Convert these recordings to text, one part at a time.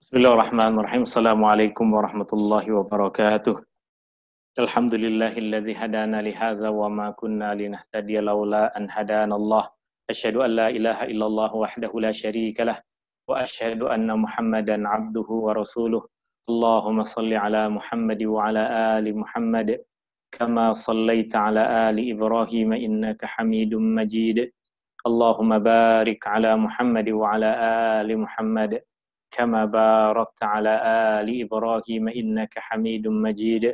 Bismillahirrahmanirrahim. Assalamualaikum warahmatullahi wabarakatuh. Alhamdulillahilladzi hadana li hadza wa ma kunna linahtadiya laula an hadanallah. Asyhadu an la ilaha illallah wahdahu la syarikalah wa asyhadu anna Muhammadan abduhu wa rasuluh. Allahumma salli ala Muhammad wa ala ali Muhammad kama sallaita ala ali Ibrahim innaka Hamidum Majid. Allahumma barik ala Muhammad wa ala ali Muhammad كما باركت على آل إبراهيم إنك حميد مجيد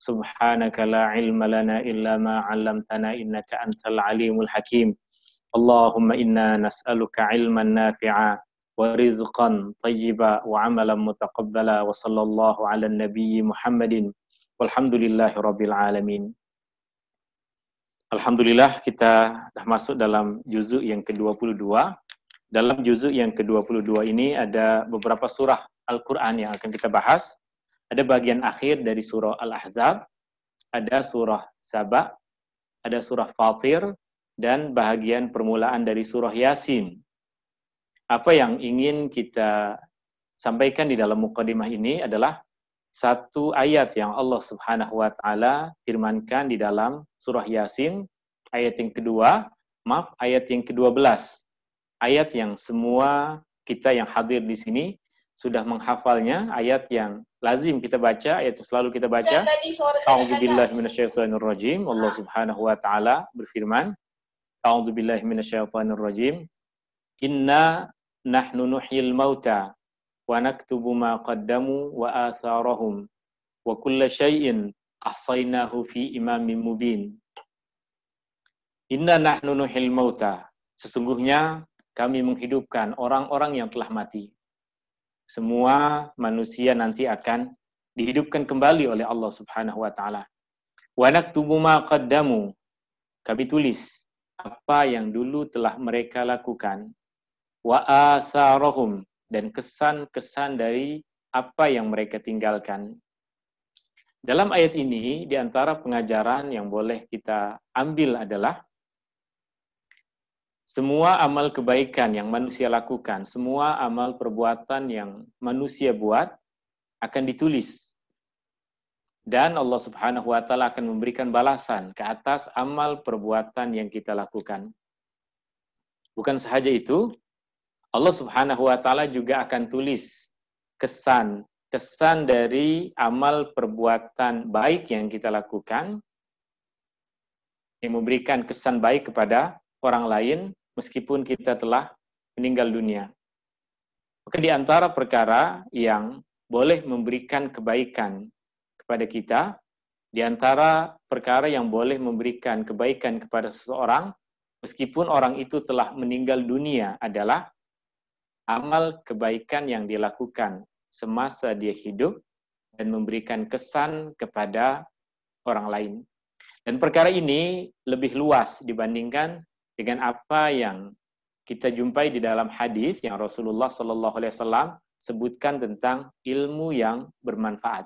سبحانك لا علم لنا إلا ما علمتنا إنك أنت العليم الحكيم اللهم إنا نسألك علما نافعا ورزقا طيبا وعملا متقبلا وصلى الله على النبي محمد والحمد لله رب العالمين. Alhamdulillah kita dah masuk dalam juzuk yang ke-22. Dalam juzuk yang ke-22 ini ada beberapa surah Al-Quran yang akan kita bahas. Ada bagian akhir dari surah Al-Ahzab, ada surah Saba, ada surah Fatir, dan bahagian permulaan dari surah Yasin. Apa yang ingin kita sampaikan di dalam mukadimah ini adalah satu ayat yang Allah Subhanahu wa Ta'ala firmankan di dalam surah Yasin, ayat yang kedua, ayat yang ke-12. Ayat yang semua kita yang hadir di sini sudah menghafalnya, ayat yang lazim kita baca, ayat yang selalu kita baca. A'udzubillahi minasyaitonirrajim. Allah Subhanahu wa Ta'ala berfirman, A'udzubillahi minasyaitonirrajim. Inna nahnu nuhyil mauta wa naktubu ma qaddamu wa atharahum wa kulla syai'in ahsaynahu fi imamin mubin. Inna nahnu nuhyil mauta. Sesungguhnya kami menghidupkan orang-orang yang telah mati. Semua manusia nanti akan dihidupkan kembali oleh Allah Subhanahu wa Ta'ala. Wa naktubu ma qaddamu. Kami tulis apa yang dulu telah mereka lakukan. Wa atharahum, dan kesan-kesan dari apa yang mereka tinggalkan. Dalam ayat ini, di antara pengajaran yang boleh kita ambil adalah semua amal kebaikan yang manusia lakukan, semua amal perbuatan yang manusia buat akan ditulis. Dan Allah Subhanahu wa Ta'ala akan memberikan balasan ke atas amal perbuatan yang kita lakukan. Bukan sahaja itu, Allah Subhanahu wa Ta'ala juga akan tulis kesan dari amal perbuatan baik yang kita lakukan, yang memberikan kesan baik kepada orang lain, meskipun kita telah meninggal dunia. Maka di antara perkara yang boleh memberikan kebaikan kepada kita, di antara perkara yang boleh memberikan kebaikan kepada seseorang, meskipun orang itu telah meninggal dunia, adalah amal kebaikan yang dilakukan semasa dia hidup dan memberikan kesan kepada orang lain. Dan perkara ini lebih luas dibandingkan dengan apa yang kita jumpai di dalam hadis yang Rasulullah Sallallahu Alaihi Wasallam sebutkan tentang ilmu yang bermanfaat.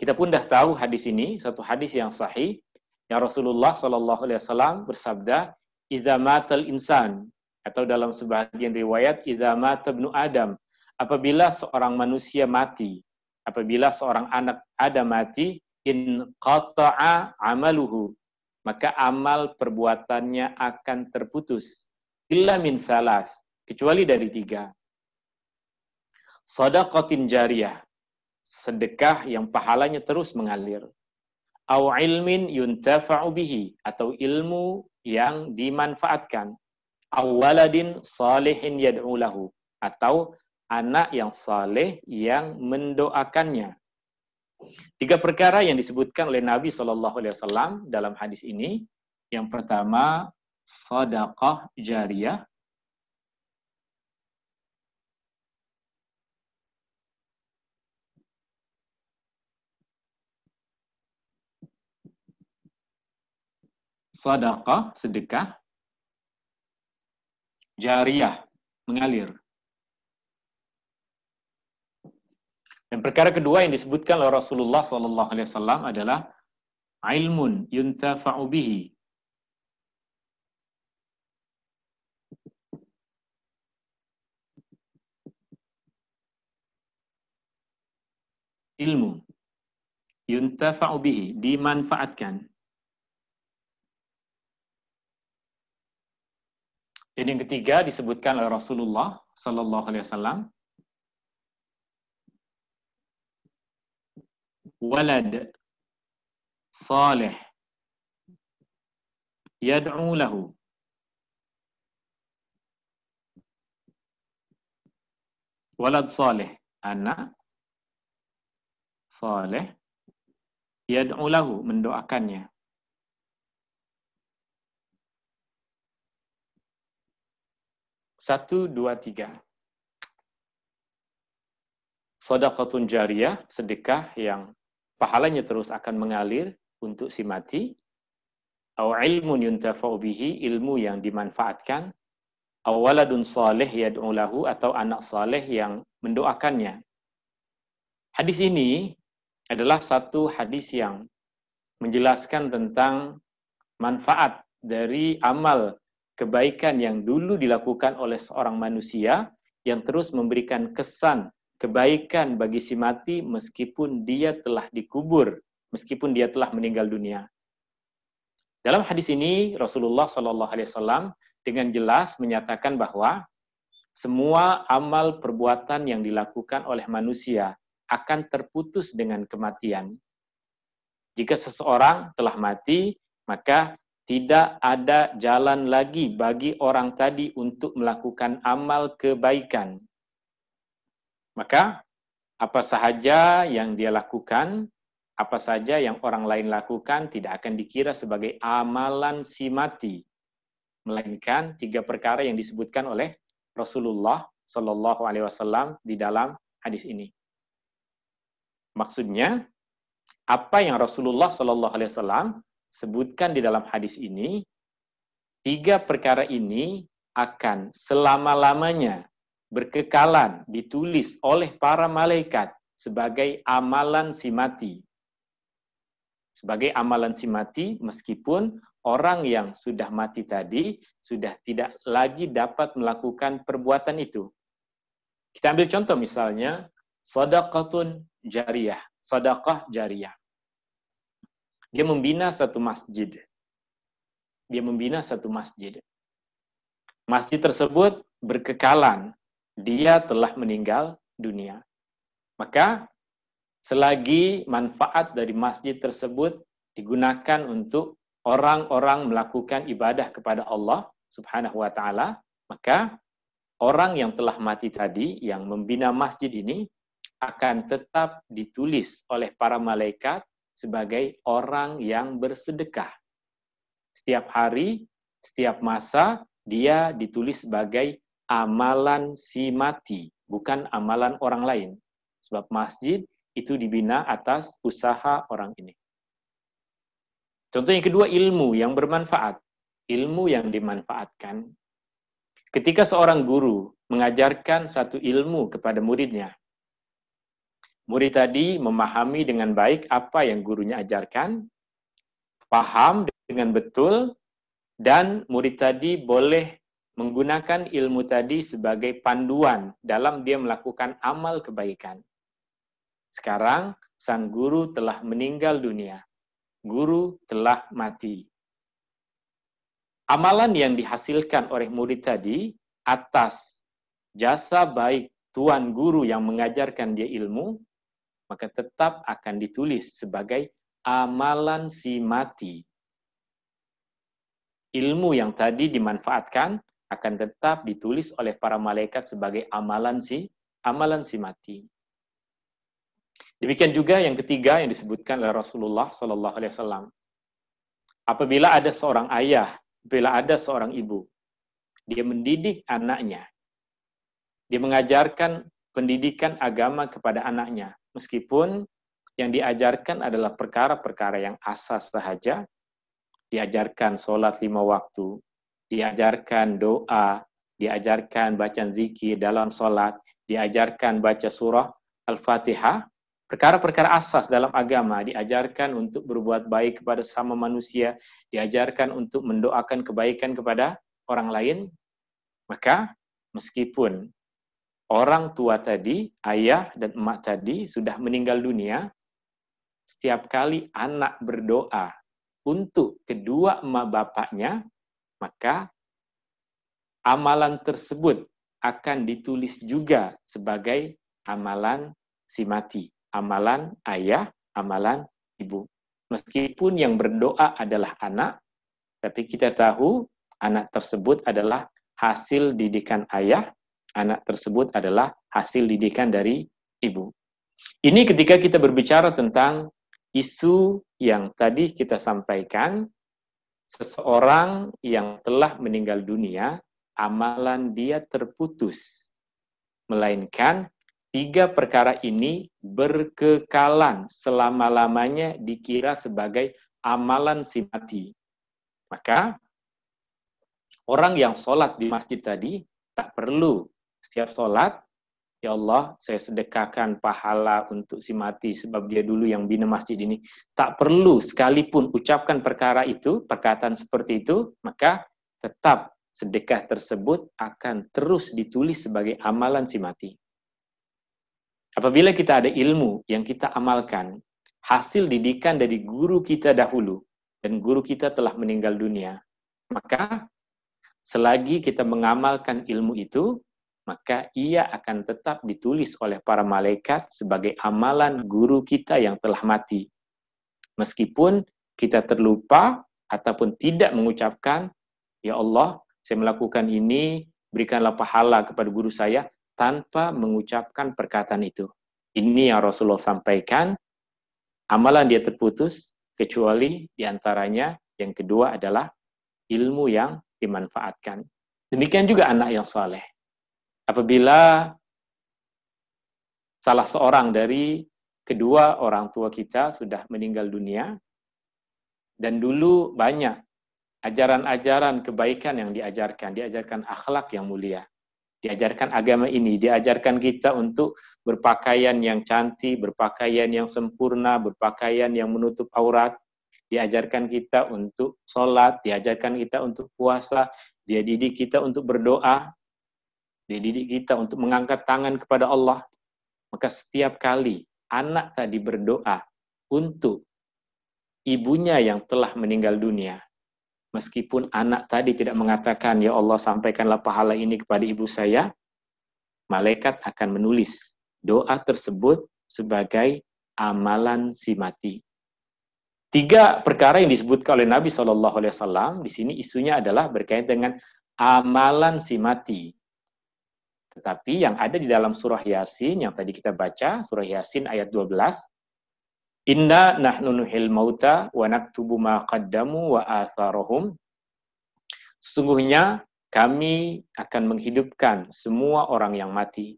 Kita pun dah tahu hadis ini, satu hadis yang sahih, yang Rasulullah Sallallahu Alaihi Wasallam bersabda, "Idza matal insan," atau dalam sebagian riwayat, "Idza mata ibnu Adam," apabila seorang manusia mati, apabila seorang anak Adam mati, in qata'a amaluhu, maka amal perbuatannya akan terputus. Illa min salas, kecuali dari 3. Shadaqatin jariyah, sedekah yang pahalanya terus mengalir. Au ilmin yuntafa'u bihi, atau ilmu yang dimanfaatkan. Au waladin salihin yad'u lahu, atau anak yang saleh yang mendoakannya. 3 perkara yang disebutkan oleh Nabi SAW dalam hadis ini. Yang pertama, sedekah jariyah. Sedekah. Jariyah, mengalir. Dan perkara kedua yang disebutkan oleh Rasulullah SAW adalah ilmun yuntafa'u bihi, ilmu. Yuntafa'u bihi, dimanfaatkan. Dan yang ketiga disebutkan oleh Rasulullah sallallahu alaihi wasallam, walad salih yad'u lahu. Walad salih, anak salih, yad'u lahu, mendoakannya. Satu, dua, tiga. Shadaqatun jariyah, sedekah yang pahalanya terus akan mengalir untuk si mati. Aw ilmun yuntafa'u bihi, ilmu yang dimanfaatkan. Aw waladun salih yad'u lahu, atau anak saleh yang mendoakannya. Hadis ini adalah satu hadis yang menjelaskan tentang manfaat dari amal kebaikan yang dulu dilakukan oleh seorang manusia yang terus memberikan kesan kebaikan bagi si mati meskipun dia telah dikubur, meskipun dia telah meninggal dunia. Dalam hadis ini Rasulullah SAW dengan jelas menyatakan bahwa semua amal perbuatan yang dilakukan oleh manusia akan terputus dengan kematian. Jika seseorang telah mati, maka tidak ada jalan lagi bagi orang tadi untuk melakukan amal kebaikan. Maka, apa sahaja yang dia lakukan, apa saja yang orang lain lakukan, tidak akan dikira sebagai amalan si mati. Melainkan 3 perkara yang disebutkan oleh Rasulullah Sallallahu Alaihi Wasallam di dalam hadis ini. Maksudnya, apa yang Rasulullah Sallallahu Alaihi Wasallam sebutkan di dalam hadis ini, 3 perkara ini akan selama-lamanya berkekalan ditulis oleh para malaikat sebagai amalan si mati. Sebagai amalan si mati, meskipun orang yang sudah mati tadi sudah tidak lagi dapat melakukan perbuatan itu. Kita ambil contoh misalnya, shadaqatun jariyah, sedekah jariyah. Dia membina satu masjid. Dia membina satu masjid. Masjid tersebut berkekalan. Dia telah meninggal dunia. Maka, selagi manfaat dari masjid tersebut digunakan untuk orang-orang melakukan ibadah kepada Allah Subhanahu wa Ta'ala, maka orang yang telah mati tadi, yang membina masjid ini, akan tetap ditulis oleh para malaikat sebagai orang yang bersedekah. Setiap hari, setiap masa, dia ditulis sebagai amalan si mati, bukan amalan orang lain. Sebab masjid itu dibina atas usaha orang ini. Contoh yang kedua, ilmu yang bermanfaat. Ilmu yang dimanfaatkan. Ketika seorang guru mengajarkan satu ilmu kepada muridnya, murid tadi memahami dengan baik apa yang gurunya ajarkan, paham dengan betul, dan murid tadi boleh menggunakan ilmu tadi sebagai panduan dalam dia melakukan amal kebaikan. Sekarang, sang guru telah meninggal dunia. Guru telah mati. Amalan yang dihasilkan oleh murid tadi atas jasa baik tuan guru yang mengajarkan dia ilmu, maka tetap akan ditulis sebagai amalan si mati. Ilmu yang tadi dimanfaatkan akan tetap ditulis oleh para malaikat sebagai amalan si mati. Demikian juga yang ketiga yang disebutkan oleh Rasulullah Sallallahu Alaihi Wasallam. Apabila ada seorang ayah, apabila ada seorang ibu, dia mendidik anaknya, dia mengajarkan pendidikan agama kepada anaknya, meskipun yang diajarkan adalah perkara-perkara yang asas sahaja, diajarkan sholat 5 waktu, diajarkan doa, diajarkan bacaan zikir dalam sholat, diajarkan baca surah Al-Fatihah, perkara-perkara asas dalam agama, diajarkan untuk berbuat baik kepada sesama manusia, diajarkan untuk mendoakan kebaikan kepada orang lain, maka meskipun orang tua tadi, ayah dan emak tadi sudah meninggal dunia, setiap kali anak berdoa untuk kedua emak bapaknya, maka amalan tersebut akan ditulis juga sebagai amalan si mati, amalan ayah, amalan ibu. Meskipun yang berdoa adalah anak, tapi kita tahu anak tersebut adalah hasil didikan ayah, anak tersebut adalah hasil didikan dari ibu. Ini ketika kita berbicara tentang isu yang tadi kita sampaikan, seseorang yang telah meninggal dunia, amalan dia terputus. Melainkan 3 perkara ini berkekalan selama-lamanya dikira sebagai amalan si mati. Maka orang yang sholat di masjid tadi tak perlu setiap sholat, ya Allah, saya sedekahkan pahala untuk si mati sebab dia dulu yang bina masjid ini. Tak perlu sekalipun ucapkan perkara itu, perkataan seperti itu, maka tetap sedekah tersebut akan terus ditulis sebagai amalan si mati. Apabila kita ada ilmu yang kita amalkan, hasil didikan dari guru kita dahulu, dan guru kita telah meninggal dunia, maka selagi kita mengamalkan ilmu itu, maka ia akan tetap ditulis oleh para malaikat sebagai amalan guru kita yang telah mati. Meskipun kita terlupa ataupun tidak mengucapkan, ya Allah, saya melakukan ini, berikanlah pahala kepada guru saya, tanpa mengucapkan perkataan itu. Ini yang Rasulullah sampaikan, amalan dia terputus, kecuali diantaranya yang kedua adalah ilmu yang dimanfaatkan. Demikian juga anak yang saleh. Apabila salah seorang dari kedua orang tua kita sudah meninggal dunia, dan dulu banyak ajaran-ajaran kebaikan yang diajarkan akhlak yang mulia, diajarkan agama ini, diajarkan kita untuk berpakaian yang cantik, berpakaian yang sempurna, berpakaian yang menutup aurat, diajarkan kita untuk sholat, diajarkan kita untuk puasa, dia didik kita untuk berdoa, dia didik kita untuk mengangkat tangan kepada Allah. Maka setiap kali anak tadi berdoa untuk ibunya yang telah meninggal dunia, meskipun anak tadi tidak mengatakan, ya Allah sampaikanlah pahala ini kepada ibu saya, malaikat akan menulis doa tersebut sebagai amalan si mati. 3 perkara yang disebutkan oleh Nabi SAW, di sini isunya adalah berkaitan dengan amalan si mati. Tetapi yang ada di dalam surah Yasin yang tadi kita baca, surah Yasin ayat 12, Inna nahnu nuhil mauta wa naktubu ma qaddamu wa atharahum. Sesungguhnya kami akan menghidupkan semua orang yang mati.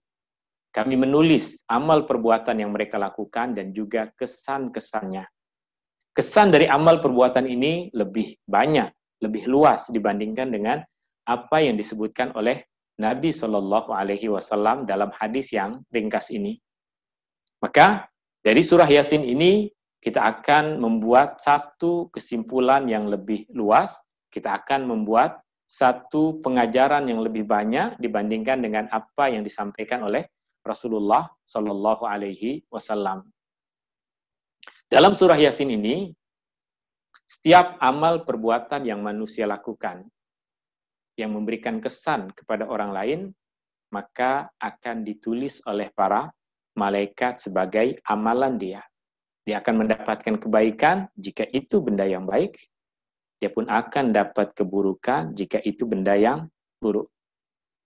Kami menulis amal perbuatan yang mereka lakukan dan juga kesan-kesannya. Kesan dari amal perbuatan ini lebih banyak, lebih luas dibandingkan dengan apa yang disebutkan oleh Nabi SAW dalam hadis yang ringkas ini. Maka dari surah Yasin ini kita akan membuat satu kesimpulan yang lebih luas, kita akan membuat satu pengajaran yang lebih banyak dibandingkan dengan apa yang disampaikan oleh Rasulullah SAW. Dalam surah Yasin ini, setiap amal perbuatan yang manusia lakukan, yang memberikan kesan kepada orang lain, maka akan ditulis oleh para malaikat sebagai amalan dia. Dia akan mendapatkan kebaikan jika itu benda yang baik, dia pun akan dapat keburukan jika itu benda yang buruk.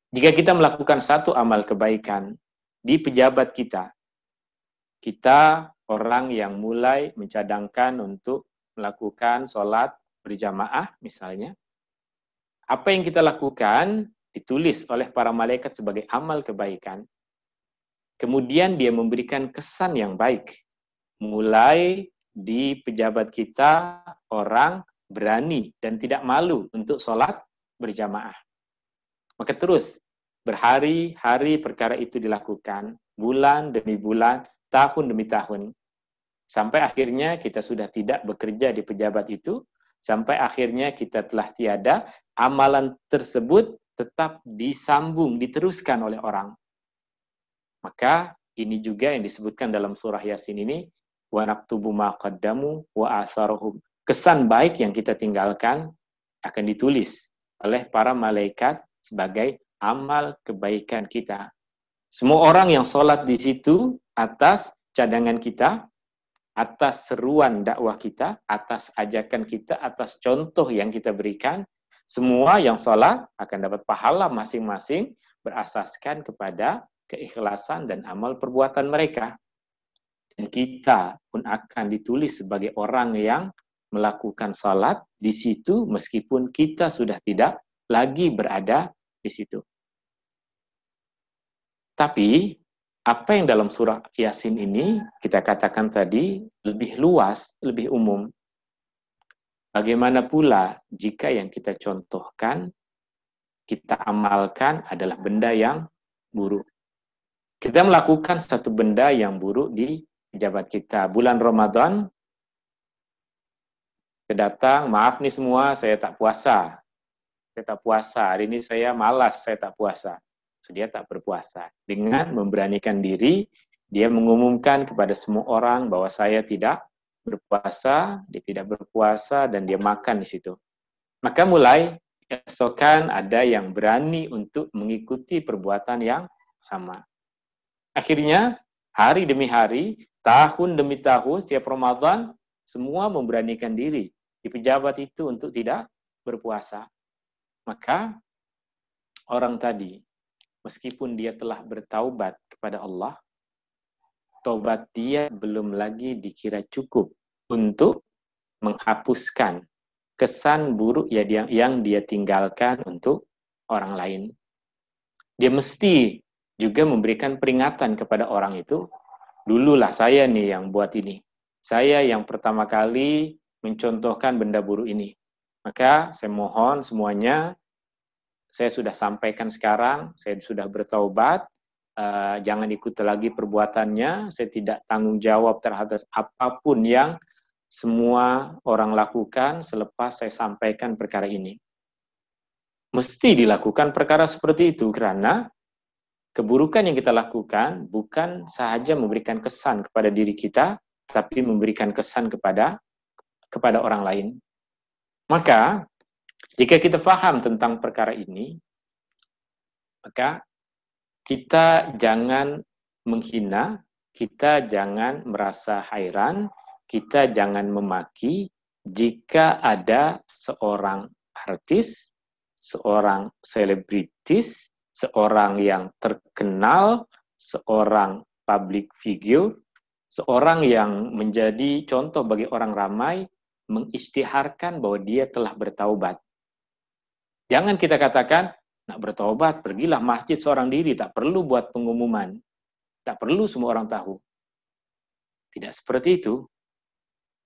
Jika kita melakukan satu amal kebaikan di pejabat kita, kita orang yang mulai mencadangkan untuk melakukan sholat berjamaah misalnya, apa yang kita lakukan ditulis oleh para malaikat sebagai amal kebaikan. Kemudian dia memberikan kesan yang baik. Mulai di pejabat kita, orang berani dan tidak malu untuk sholat berjamaah. Maka terus berhari-hari perkara itu dilakukan, bulan demi bulan, tahun demi tahun. Sampai akhirnya kita sudah tidak bekerja di pejabat itu, sampai akhirnya kita telah tiada, amalan tersebut tetap disambung, diteruskan oleh orang. Maka ini juga yang disebutkan dalam surah Yasin ini, wa naktubu ma qaddamu wa atharuhum. Kesan baik yang kita tinggalkan akan ditulis oleh para malaikat sebagai amal kebaikan kita. Semua orang yang sholat di situ atas cadangan kita, atas seruan dakwah kita, atas ajakan kita, atas contoh yang kita berikan, semua yang sholat akan dapat pahala masing-masing berasaskan kepada keikhlasan dan amal perbuatan mereka. Dan kita pun akan ditulis sebagai orang yang melakukan sholat di situ meskipun kita sudah tidak lagi berada di situ. Tapi apa yang dalam surah Yasin ini kita katakan tadi lebih luas, lebih umum. Bagaimana pula jika yang kita contohkan, kita amalkan adalah benda yang buruk. Kita melakukan satu benda yang buruk di pejabat kita. Bulan Ramadan, kita datang, maaf nih semua, saya tak puasa. Saya tak puasa, hari ini saya malas, saya tak puasa. So, dia tak berpuasa. Dengan memberanikan diri, dia mengumumkan kepada semua orang bahwa saya tidak berpuasa, dia tidak berpuasa, dan dia makan di situ. Maka mulai esokan ada yang berani untuk mengikuti perbuatan yang sama. Akhirnya, hari demi hari, tahun demi tahun, setiap Ramadan, semua memberanikan diri di pejabat itu untuk tidak berpuasa. Maka, orang tadi, meskipun dia telah bertaubat kepada Allah, taubat dia belum lagi dikira cukup untuk menghapuskan kesan buruk yang dia tinggalkan untuk orang lain. Dia mesti juga memberikan peringatan kepada orang itu, dululah saya nih yang buat ini. Saya yang pertama kali mencontohkan benda buruk ini. Maka saya mohon semuanya, saya sudah sampaikan sekarang, saya sudah bertaubat, jangan ikuti lagi perbuatannya, saya tidak tanggung jawab terhadap apapun yang semua orang lakukan selepas saya sampaikan perkara ini. Mesti dilakukan perkara seperti itu, karena keburukan yang kita lakukan bukan sahaja memberikan kesan kepada diri kita, tapi memberikan kesan kepada orang lain. Maka, jika kita paham tentang perkara ini, maka kita jangan menghina, kita jangan merasa hairan, kita jangan memaki jika ada seorang artis, seorang selebritis, seorang yang terkenal, seorang public figure, seorang yang menjadi contoh bagi orang ramai, mengisytiharkan bahwa dia telah bertaubat. Jangan kita katakan, nak bertaubat, pergilah masjid seorang diri, tak perlu buat pengumuman, tak perlu semua orang tahu. Tidak seperti itu.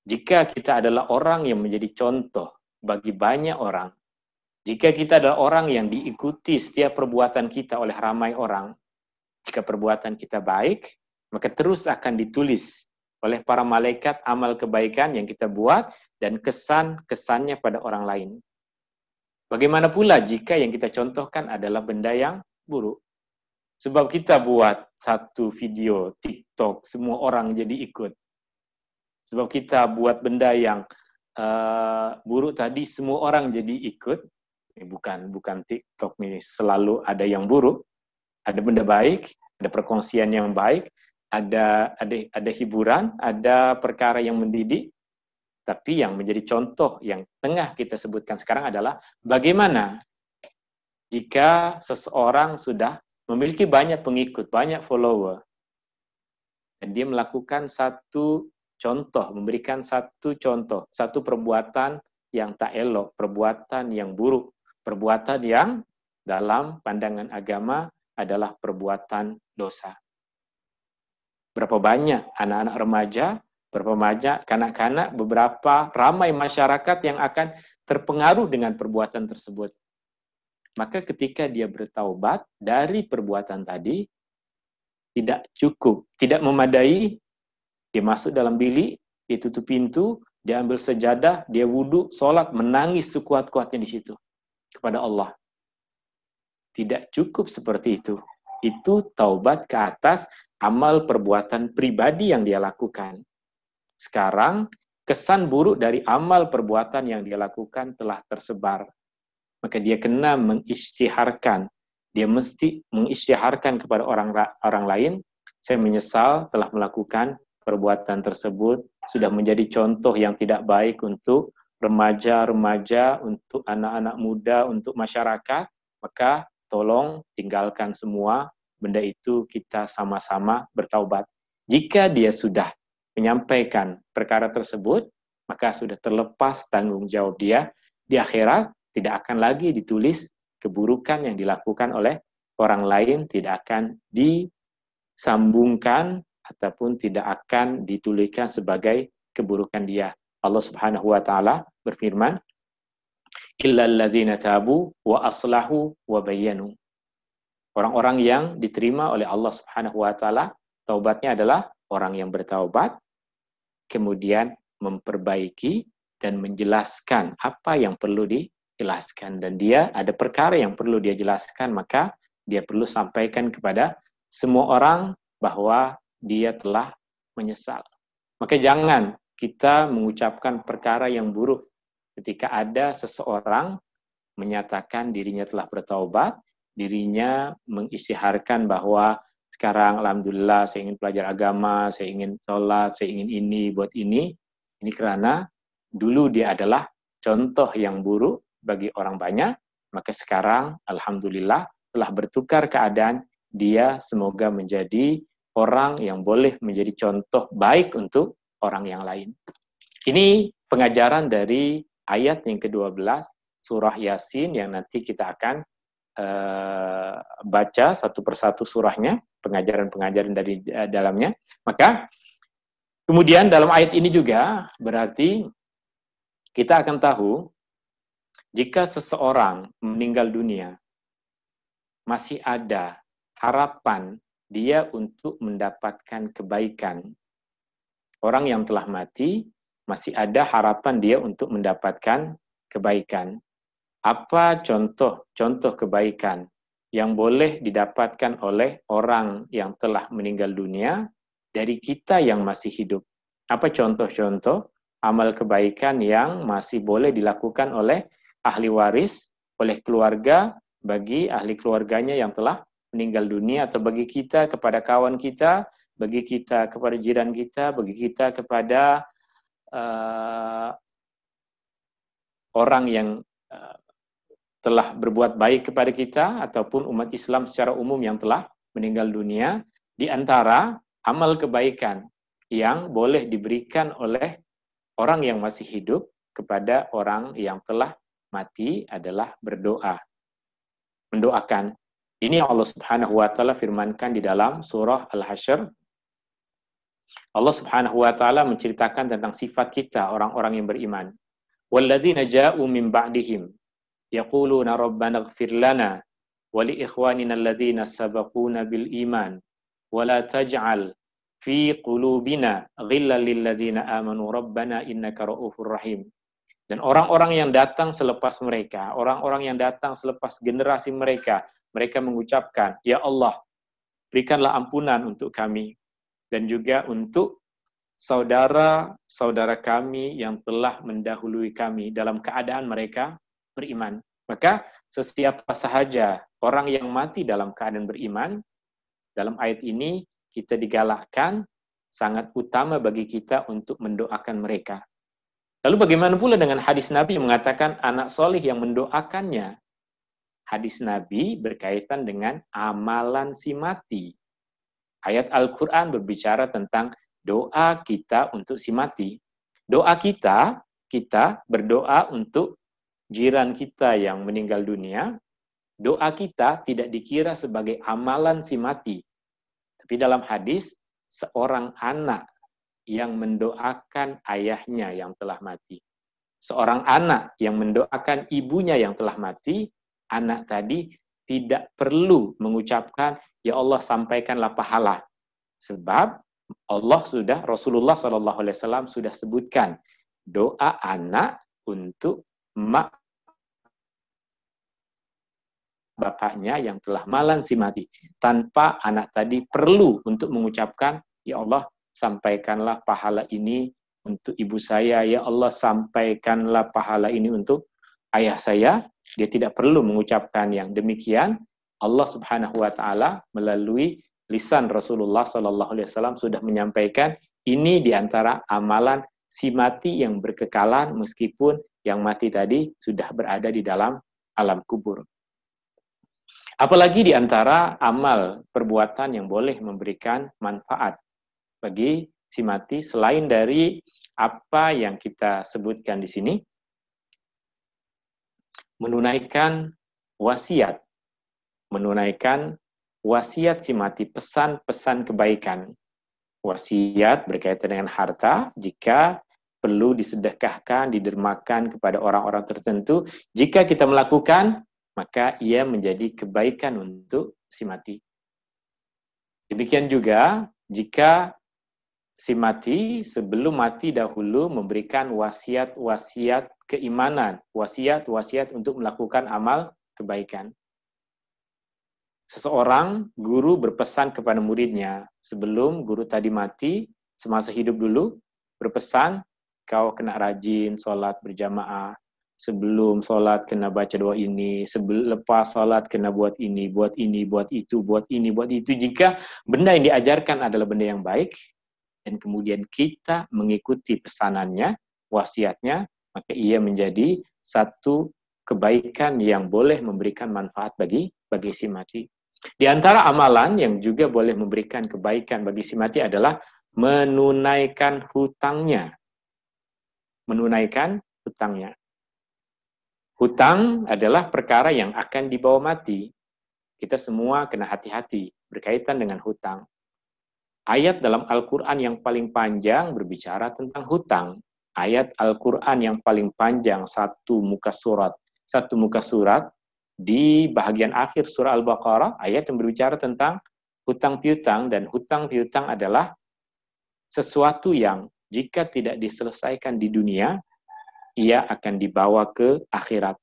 Jika kita adalah orang yang menjadi contoh bagi banyak orang, jika kita adalah orang yang diikuti setiap perbuatan kita oleh ramai orang, jika perbuatan kita baik, maka terus akan ditulis oleh para malaikat amal kebaikan yang kita buat dan kesan-kesannya pada orang lain. Bagaimana pula jika yang kita contohkan adalah benda yang buruk? Sebab kita buat satu video TikTok, semua orang jadi ikut. Sebab kita buat benda yang buruk tadi, semua orang jadi ikut. Bukan TikTok nih selalu ada yang buruk, ada benda baik, ada perkongsian yang baik, ada hiburan, ada perkara yang mendidik. Tapi yang menjadi contoh yang tengah kita sebutkan sekarang adalah bagaimana jika seseorang sudah memiliki banyak pengikut, banyak follower, dan dia melakukan satu contoh, memberikan satu contoh, satu perbuatan yang tak elok, perbuatan yang buruk, perbuatan yang dalam pandangan agama adalah perbuatan dosa. Berapa banyak anak-anak remaja, berapa banyak kanak-kanak, beberapa ramai masyarakat yang akan terpengaruh dengan perbuatan tersebut. Maka ketika dia bertaubat dari perbuatan tadi, tidak cukup, tidak memadai, dia masuk dalam bilik, dia tutup pintu, dia ambil sejadah, dia wudhu, sholat, menangis sekuat-kuatnya di situ kepada Allah. Tidak cukup seperti itu. itu taubat ke atas amal perbuatan pribadi yang dia lakukan. Sekarang, kesan buruk dari amal perbuatan yang dia lakukan telah tersebar. Maka dia kena mengisytiharkan. Dia mesti mengisytiharkan kepada orang lain, saya menyesal telah melakukan perbuatan tersebut, sudah menjadi contoh yang tidak baik untuk remaja-remaja, untuk anak-anak muda, untuk masyarakat, maka tolong tinggalkan semua benda itu, kita sama-sama bertaubat. Jika dia sudah menyampaikan perkara tersebut, maka sudah terlepas tanggung jawab dia. Di akhirat tidak akan lagi ditulis keburukan yang dilakukan oleh orang lain, tidak akan disambungkan ataupun tidak akan dituliskan sebagai keburukan dia. Allah Subhanahu wa taala berfirman, illal ladzina tabu wa aslahu wa bayyanu. Orang-orang yang diterima oleh Allah Subhanahu wa taala, taubatnya adalah orang yang bertaubat, kemudian memperbaiki dan menjelaskan apa yang perlu dijelaskan. Dan dia ada perkara yang perlu dia jelaskan, maka dia perlu sampaikan kepada semua orang bahwa dia telah menyesal. Maka jangan kita mengucapkan perkara yang buruk ketika ada seseorang menyatakan dirinya telah bertaubat, dirinya mengisytiharkan bahwa sekarang alhamdulillah saya ingin belajar agama, saya ingin sholat, saya ingin ini, buat ini. Ini karena dulu dia adalah contoh yang buruk bagi orang banyak, maka sekarang alhamdulillah telah bertukar keadaan, dia semoga menjadi orang yang boleh menjadi contoh baik untuk orang yang lain. Ini pengajaran dari ayat yang ke-12 surah Yasin yang nanti kita akan baca satu persatu surahnya, pengajaran-pengajaran dari dalamnya. Maka kemudian dalam ayat ini juga berarti kita akan tahu jika seseorang meninggal dunia masih ada harapan dia untuk mendapatkan kebaikan. Orang yang telah mati masih ada harapan dia untuk mendapatkan kebaikan. Apa contoh kebaikan yang boleh didapatkan oleh orang yang telah meninggal dunia dari kita yang masih hidup? Apa contoh-contoh amal kebaikan yang masih boleh dilakukan oleh ahli waris, oleh keluarga, bagi ahli keluarganya yang telah meninggal dunia, atau bagi kita kepada kawan kita, bagi kita kepada jiran kita, bagi kita kepada orang yang telah berbuat baik kepada kita, ataupun umat Islam secara umum yang telah meninggal dunia. Di antara amal kebaikan yang boleh diberikan oleh orang yang masih hidup kepada orang yang telah mati adalah berdoa, mendoakan. Ini Allah Subhanahu wa taala firmankan di dalam surah Al-Hasyr. Allah Subhanahu wa taala menceritakan tentang sifat kita orang-orang yang beriman. Walladzina ja'u min ba'dihim yaquluna rabbana ighfir lana wa li ikhwanina alladzina sabaquna bil iman wa la taj'al fi qulubina ghillan lil ladzina amanu rabbana innaka ra'ufur rahim. Dan orang-orang yang datang selepas mereka, orang-orang yang datang selepas generasi mereka, mereka mengucapkan, ya Allah, berikanlah ampunan untuk kami dan juga untuk saudara-saudara kami yang telah mendahului kami dalam keadaan mereka beriman. Maka sesiapa sahaja orang yang mati dalam keadaan beriman, dalam ayat ini kita digalakkan sangat utama bagi kita untuk mendoakan mereka. Lalu bagaimana pula dengan hadis Nabi yang mengatakan anak soleh yang mendoakannya? Hadis Nabi berkaitan dengan amalan si mati. Ayat Al-Quran berbicara tentang doa kita untuk si mati. Doa kita berdoa untuk jiran kita yang meninggal dunia. Doa kita tidak dikira sebagai amalan si mati. Tapi dalam hadis, seorang anak yang mendoakan ayahnya yang telah mati. Seorang anak yang mendoakan ibunya yang telah mati, anak tadi tidak perlu mengucapkan, ya Allah sampaikanlah pahala. Sebab Rasulullah SAW sudah sebutkan, doa anak untuk mak bapaknya yang telah malang si mati. Tanpa anak tadi perlu untuk mengucapkan, ya Allah, sampaikanlah pahala ini untuk ibu saya, ya Allah, sampaikanlah pahala ini untuk ayah saya. Dia tidak perlu mengucapkan yang demikian. Allah Subhanahu wa taala melalui lisan Rasulullah sallallahu alaihi wasallam sudah menyampaikan ini di antara amalan si mati yang berkekalan meskipun yang mati tadi sudah berada di dalam alam kubur. Apalagi di antara amal perbuatan yang boleh memberikan manfaat bagi si mati selain dari apa yang kita sebutkan di sini, menunaikan wasiat. Menunaikan wasiat si mati, pesan-pesan kebaikan. Wasiat berkaitan dengan harta, jika perlu disedekahkan, didermakan kepada orang-orang tertentu. Jika kita melakukan, maka ia menjadi kebaikan untuk si mati. Demikian juga, jika si mati sebelum mati dahulu memberikan wasiat-wasiat keimanan, wasiat-wasiat untuk melakukan amal kebaikan. Seseorang guru berpesan kepada muridnya sebelum guru tadi mati, semasa hidup dulu, berpesan, kau kena rajin sholat berjamaah, sebelum sholat kena baca doa ini, lepas sholat kena buat ini, buat ini, buat itu, buat ini, buat itu. Jika benda yang diajarkan adalah benda yang baik, dan kemudian kita mengikuti pesanannya, wasiatnya, maka ia menjadi satu kebaikan yang boleh memberikan manfaat bagi si mati. Di antara amalan yang juga boleh memberikan kebaikan bagi si mati adalah menunaikan hutangnya. Menunaikan hutangnya. Hutang adalah perkara yang akan dibawa mati. Kita semua kena hati-hati berkaitan dengan hutang. Ayat dalam Al-Quran yang paling panjang berbicara tentang hutang. Ayat Al-Quran yang paling panjang, satu muka surat, di bahagian akhir surah Al-Baqarah, ayat yang berbicara tentang hutang piutang, dan hutang piutang adalah sesuatu yang jika tidak diselesaikan di dunia, ia akan dibawa ke akhirat.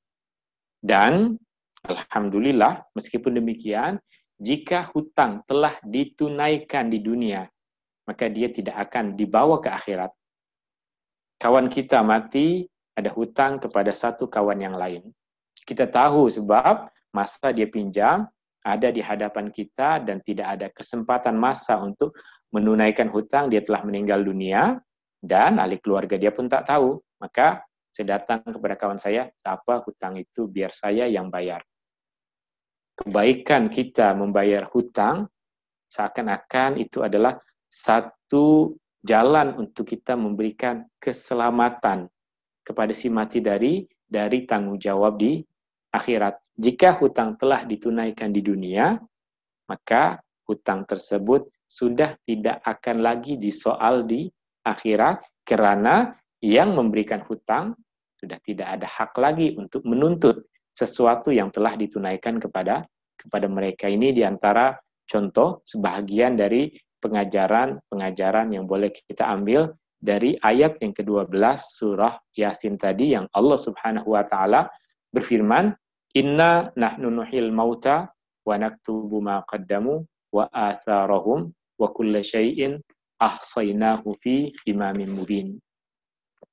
Dan alhamdulillah, meskipun demikian, jika hutang telah ditunaikan di dunia, maka dia tidak akan dibawa ke akhirat. Kawan kita mati, ada hutang kepada satu kawan yang lain. Kita tahu sebab masa dia pinjam ada di hadapan kita dan tidak ada kesempatan masa untuk menunaikan hutang, dia telah meninggal dunia dan ahli keluarga dia pun tak tahu. Maka saya datang kepada kawan saya, apa hutang itu biar saya yang bayar. Kebaikan kita membayar hutang seakan-akan itu adalah satu jalan untuk kita memberikan keselamatan kepada si mati dari tanggung jawab di akhirat. Jika hutang telah ditunaikan di dunia, maka hutang tersebut sudah tidak akan lagi disoal di akhirat, karena yang memberikan hutang sudah tidak ada hak lagi untuk menuntut sesuatu yang telah ditunaikan kepada mereka. Ini diantara contoh sebahagian dari pengajaran yang boleh kita ambil dari ayat yang ke-12 surah Yasin tadi, yang Allah Subhanahu wa taala berfirman, "Inna nahnu nuhyil mauta wa naktubu ma qaddamu wa atharahum wa kulla syai'in ahsaynahu fi imamin mubin."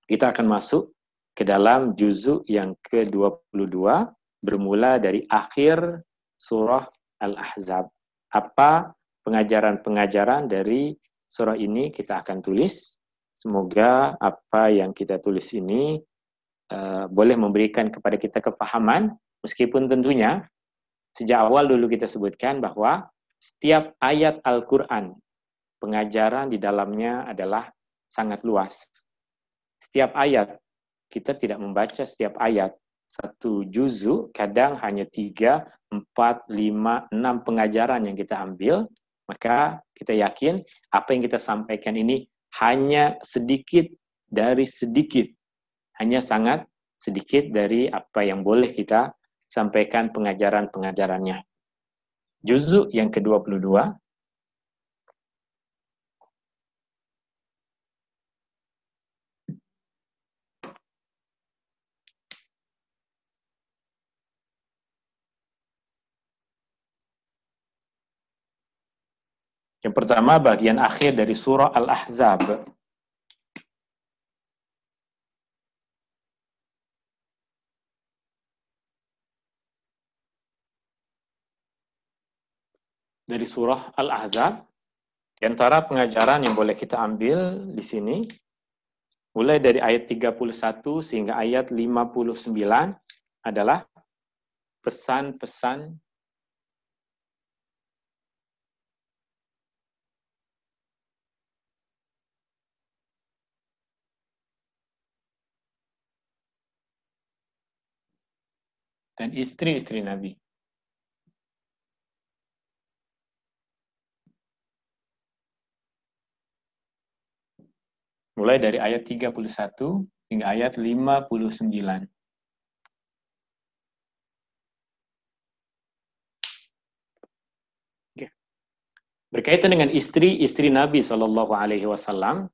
Kita akan masuk ke dalam juzuk yang ke-22 bermula dari akhir surah Al-Ahzab. Apa pengajaran-pengajaran dari surah ini kita akan tulis. Semoga apa yang kita tulis ini boleh memberikan kepada kita kepahaman, meskipun tentunya sejak awal dulu kita sebutkan bahwa setiap ayat Al-Quran, pengajaran di dalamnya adalah sangat luas. Setiap ayat, kita tidak membaca setiap ayat. Satu juzuk kadang hanya 3, 4, 5, 6 pengajaran yang kita ambil, maka kita yakin apa yang kita sampaikan ini hanya sedikit dari sedikit, hanya sangat sedikit dari apa yang boleh kita sampaikan pengajaran-pengajarannya. Juzuk yang ke-22, Yang pertama bagian akhir dari surah Al-Ahzab. Dari surah Al-Ahzab, di antara pengajaran yang boleh kita ambil di sini, mulai dari ayat 31 sehingga ayat 59 adalah pesan-pesan dan istri-istri Nabi. Mulai dari ayat 31 hingga ayat 59. Berkaitan dengan istri-istri Nabi SAW,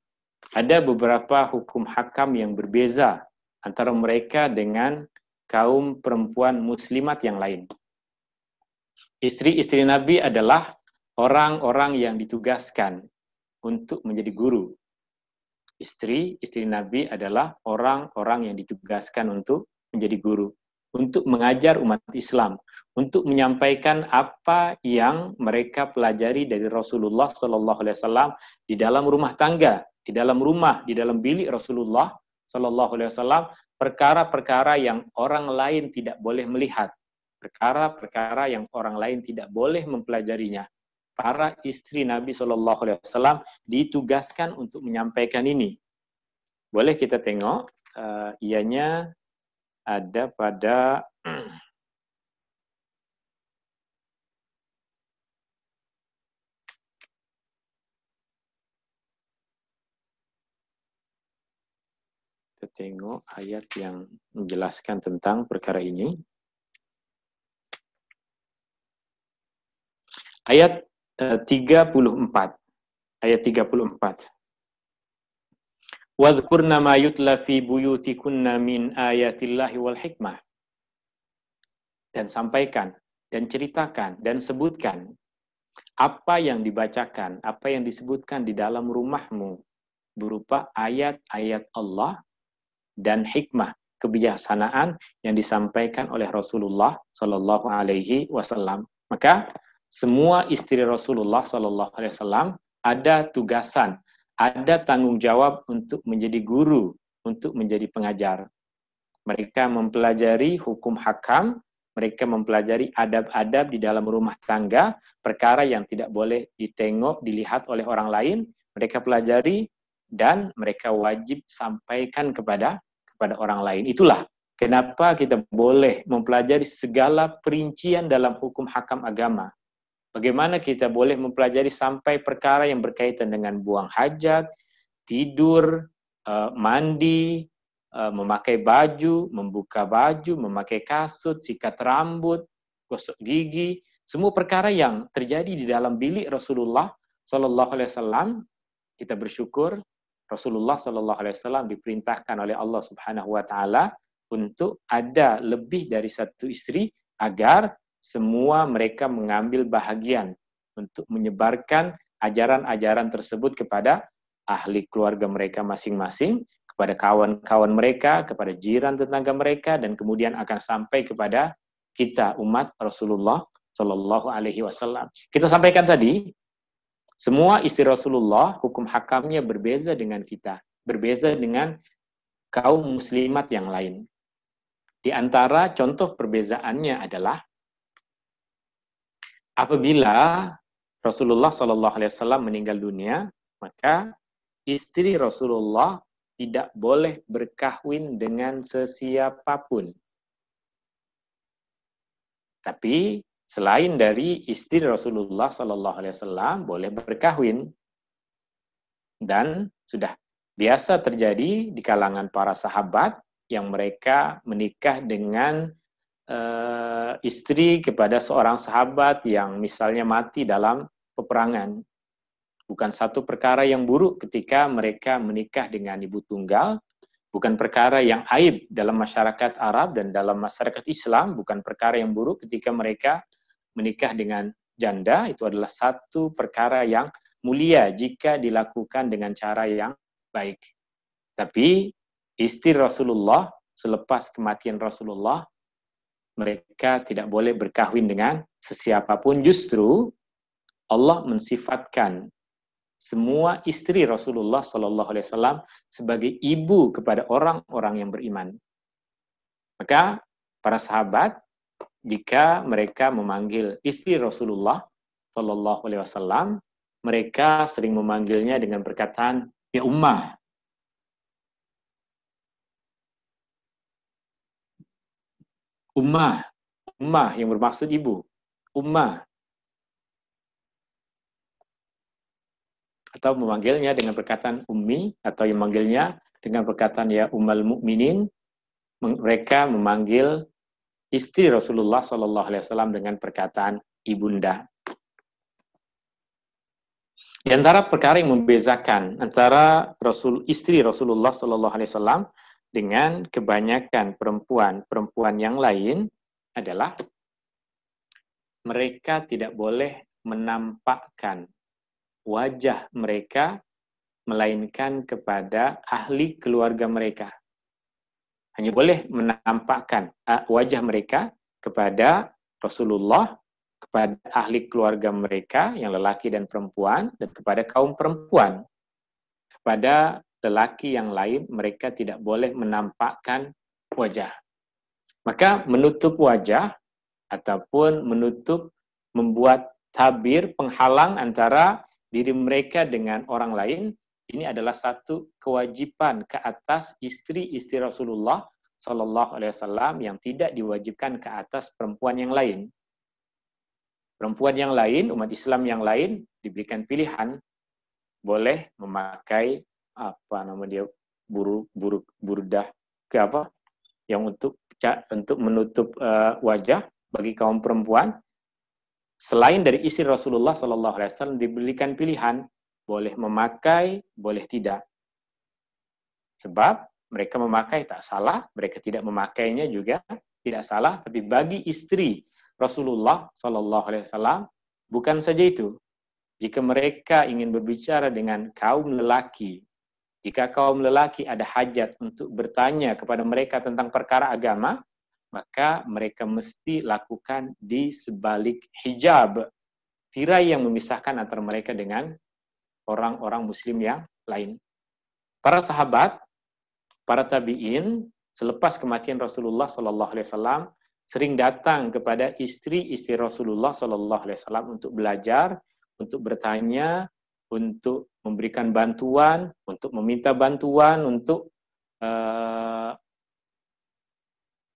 ada beberapa hukum hakam yang berbeza antara mereka dengan kaum perempuan muslimat yang lain. Istri-istri Nabi adalah orang-orang yang ditugaskan untuk menjadi guru. Istri-istri Nabi adalah orang-orang yang ditugaskan untuk menjadi guru, untuk mengajar umat Islam, untuk menyampaikan apa yang mereka pelajari dari Rasulullah SAW di dalam rumah tangga, di dalam rumah, di dalam bilik Rasulullah SAW, perkara-perkara yang orang lain tidak boleh melihat, perkara-perkara yang orang lain tidak boleh mempelajarinya. Para istri Nabi SAW ditugaskan untuk menyampaikan ini. Boleh kita tengok, ianya ada pada kita tengok ayat yang menjelaskan tentang perkara ini. Ayat 34. Ayat 34. Wadhkurna ma yutla fi buyutikunna min ayatillahi wal hikmah. Dan sampaikan, dan ceritakan, dan sebutkan apa yang dibacakan, apa yang disebutkan di dalam rumahmu berupa ayat-ayat Allah dan hikmah, kebijaksanaan yang disampaikan oleh Rasulullah Sallallahu Alaihi Wasallam. Maka semua istri Rasulullah Sallallahu Alaihi Wasallam ada tugasan, ada tanggung jawab untuk menjadi guru, untuk menjadi pengajar. Mereka mempelajari hukum hakam, mereka mempelajari adab-adab di dalam rumah tangga, perkara yang tidak boleh ditengok, dilihat oleh orang lain, mereka pelajari dan mereka wajib sampaikan kepada orang lain. Itulah kenapa kita boleh mempelajari segala perincian dalam hukum hakam agama. Bagaimana kita boleh mempelajari sampai perkara yang berkaitan dengan buang hajat, tidur, mandi, memakai baju, membuka baju, memakai kasut, sikat rambut, gosok gigi, semua perkara yang terjadi di dalam bilik Rasulullah Sallallahu Alaihi Wasallam. Kita bersyukur Rasulullah Sallallahu Alaihi Wasallam diperintahkan oleh Allah Subhanahu Wa Taala untuk ada lebih dari satu istri agar semua mereka mengambil bahagian untuk menyebarkan ajaran-ajaran tersebut kepada ahli keluarga mereka masing-masing, kepada kawan-kawan mereka, kepada jiran tetangga mereka, dan kemudian akan sampai kepada kita umat Rasulullah Shallallahu Alaihi Wasallam. Kita sampaikan tadi, semua istri Rasulullah hukum hakamnya berbeza dengan kita, berbeza dengan kaum muslimat yang lain. Di antara contoh perbezaannya adalah apabila Rasulullah SAW meninggal dunia, maka istri Rasulullah tidak boleh berkahwin dengan sesiapapun. Tapi selain dari istri Rasulullah SAW boleh berkahwin. Dan sudah biasa terjadi di kalangan para sahabat yang mereka menikah dengan istri kepada seorang sahabat yang misalnya mati dalam peperangan. Bukan satu perkara yang buruk ketika mereka menikah dengan ibu tunggal, bukan perkara yang aib dalam masyarakat Arab dan dalam masyarakat Islam, bukan perkara yang buruk ketika mereka menikah dengan janda, itu adalah satu perkara yang mulia jika dilakukan dengan cara yang baik. Tapi istri Rasulullah selepas kematian Rasulullah, mereka tidak boleh berkahwin dengan sesiapapun. Justru Allah mensifatkan semua istri Rasulullah SAW sebagai ibu kepada orang-orang yang beriman. Maka para sahabat, jika mereka memanggil istri Rasulullah SAW, mereka sering memanggilnya dengan perkataan ya ummah. Ummah, ummah yang bermaksud ibu. Ummah. Atau memanggilnya dengan perkataan ummi, atau yang memanggilnya dengan perkataan ya ummal mukminin. Mereka memanggil istri Rasulullah SAW dengan perkataan ibunda. Di antara perkara yang membezakan antara istri Rasulullah SAW dengan kebanyakan perempuan yang lain adalah mereka tidak boleh menampakkan wajah mereka melainkan kepada ahli keluarga mereka. Hanya boleh menampakkan wajah mereka kepada Rasulullah, kepada ahli keluarga mereka yang lelaki dan perempuan, dan kepada kaum perempuan. Kepada lelaki yang lain mereka tidak boleh menampakkan wajah. Maka menutup wajah ataupun membuat tabir penghalang antara diri mereka dengan orang lain, ini adalah satu kewajiban ke atas istri-istri Rasulullah SAW yang tidak diwajibkan ke atas perempuan yang lain. Perempuan yang lain, umat Islam yang lain diberikan pilihan, boleh memakai burdah ke apa? Yang untuk menutup wajah bagi kaum perempuan. Selain dari istri Rasulullah SAW diberikan pilihan, boleh memakai, boleh tidak. Sebab mereka memakai tak salah, mereka tidak memakainya juga tidak salah. Tapi bagi istri Rasulullah SAW, bukan saja itu. Jika mereka ingin berbicara dengan kaum lelaki, jika kaum lelaki ada hajat untuk bertanya kepada mereka tentang perkara agama, maka mereka mesti lakukan di sebalik hijab, tirai yang memisahkan antara mereka dengan orang-orang muslim yang lain. Para sahabat, para tabi'in, selepas kematian Rasulullah SAW, sering datang kepada istri-istri Rasulullah SAW untuk belajar, untuk bertanya, untuk memberikan bantuan, untuk meminta bantuan, untuk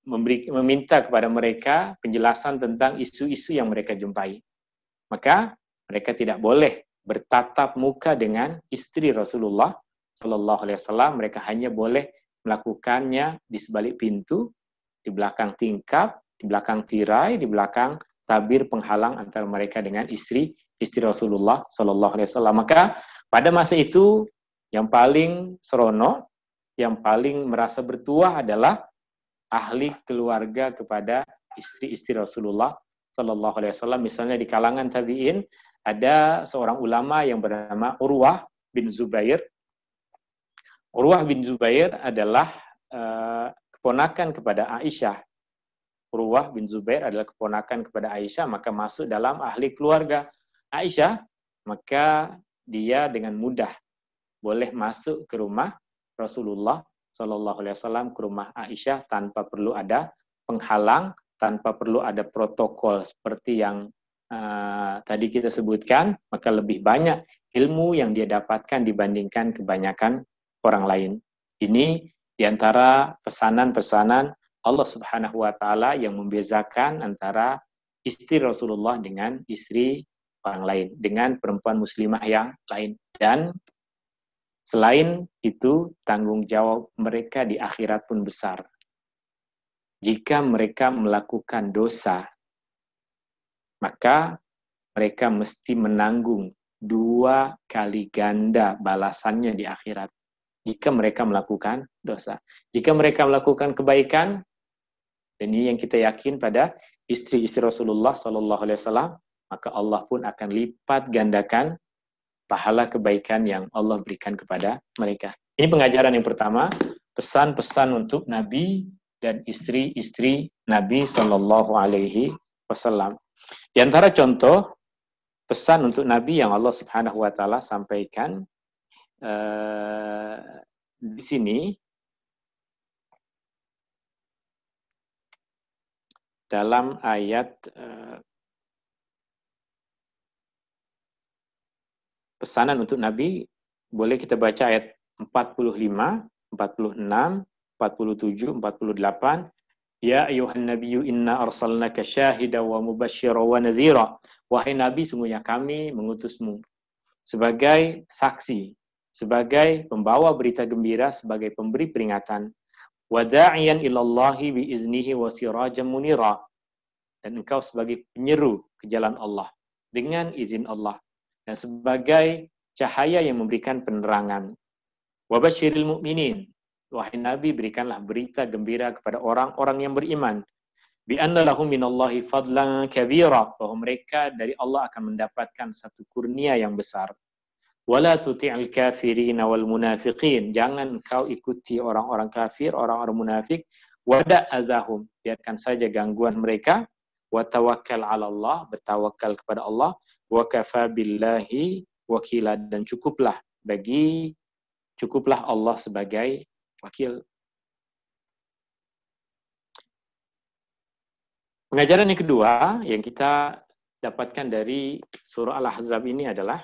meminta kepada mereka penjelasan tentang isu-isu yang mereka jumpai. Maka mereka tidak boleh bertatap muka dengan istri Rasulullah SAW. Mereka hanya boleh melakukannya di sebalik pintu, di belakang tingkap, di belakang tirai, di belakang tabir penghalang antara mereka dengan istri Rasulullah SAW. Maka pada masa itu yang paling seronok, yang paling merasa bertuah adalah ahli keluarga kepada istri-istri Rasulullah SAW. Misalnya di kalangan tabi'in ada seorang ulama yang bernama Urwah bin Zubair. Urwah bin Zubair adalah keponakan kepada Aisyah. Urwah bin Zubair adalah keponakan kepada Aisyah, maka masuk dalam ahli keluarga Aisyah, maka dia dengan mudah boleh masuk ke rumah Rasulullah SAW, ke rumah Aisyah tanpa perlu ada penghalang, tanpa perlu ada protokol seperti yang tadi kita sebutkan. Maka lebih banyak ilmu yang dia dapatkan dibandingkan kebanyakan orang lain. Ini diantara pesanan-pesanan Allah Subhanahu wa Ta'ala yang membezakan antara istri Rasulullah dengan istri orang lain, dengan perempuan muslimah yang lain. Dan selain itu, tanggung jawab mereka di akhirat pun besar. Jika mereka melakukan dosa, maka mereka mesti menanggung 2 kali ganda balasannya di akhirat. Jika mereka melakukan dosa. Jika mereka melakukan kebaikan, dan ini yang kita yakin pada istri-istri Rasulullah SAW, maka Allah pun akan lipat gandakan pahala kebaikan yang Allah berikan kepada mereka. Ini pengajaran yang pertama, pesan-pesan untuk Nabi dan istri-istri Nabi Shallallahu Alaihi Wasallam. Di antara contoh pesan untuk Nabi yang Allah Subhanahu Wa Taala sampaikan di sini dalam ayat pesanan untuk Nabi, boleh kita baca ayat 45, 46, 47, 48. Ya ayuhan nabiyyu inna arsalnaka syahida wa mubashshira wa nadhira. Wahai Nabi, sungguhnya kami mengutusmu sebagai saksi, sebagai pembawa berita gembira, sebagai pemberi peringatan. Wa da'iyan ilallahi bi iznihi wa sirajan munira. Dan engkau sebagai penyeru ke jalan Allah dengan izin Allah, dan sebagai cahaya yang memberikan penerangan. Wa basyiril mu'minin. Wahai Nabi, berikanlah berita gembira kepada orang-orang yang beriman. Bi anna lahum minallahi fadlan kabira, bahwa mereka dari Allah akan mendapatkan satu kurnia yang besar. Wala tuti'il kafirin wal munafiqin. Jangan engkau ikuti orang-orang kafir, orang-orang munafik. Wada azahum. Biarkan saja gangguan mereka. Wa tawakkal 'ala Allah, bertawakal kepada Allah. Wa kafa billahi wakila, dan cukuplah Allah sebagai wakil. Pengajaran yang kedua yang kita dapatkan dari surah Al-Ahzab ini adalah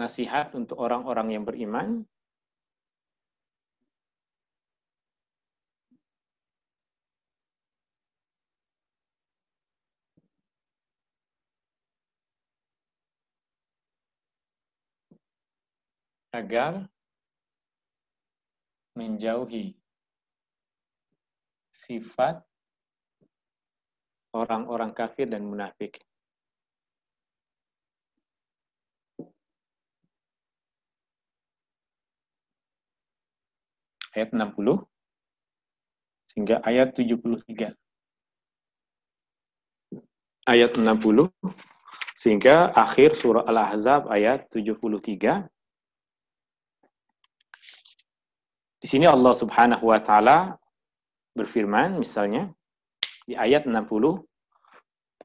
nasihat untuk orang-orang yang beriman agar menjauhi sifat orang-orang kafir dan munafik. Ayat 60 hingga ayat 73. Ayat 60 sehingga akhir surah Al-Ahzab ayat 73. Di sini Allah Subhanahu wa taala berfirman misalnya di ayat 60,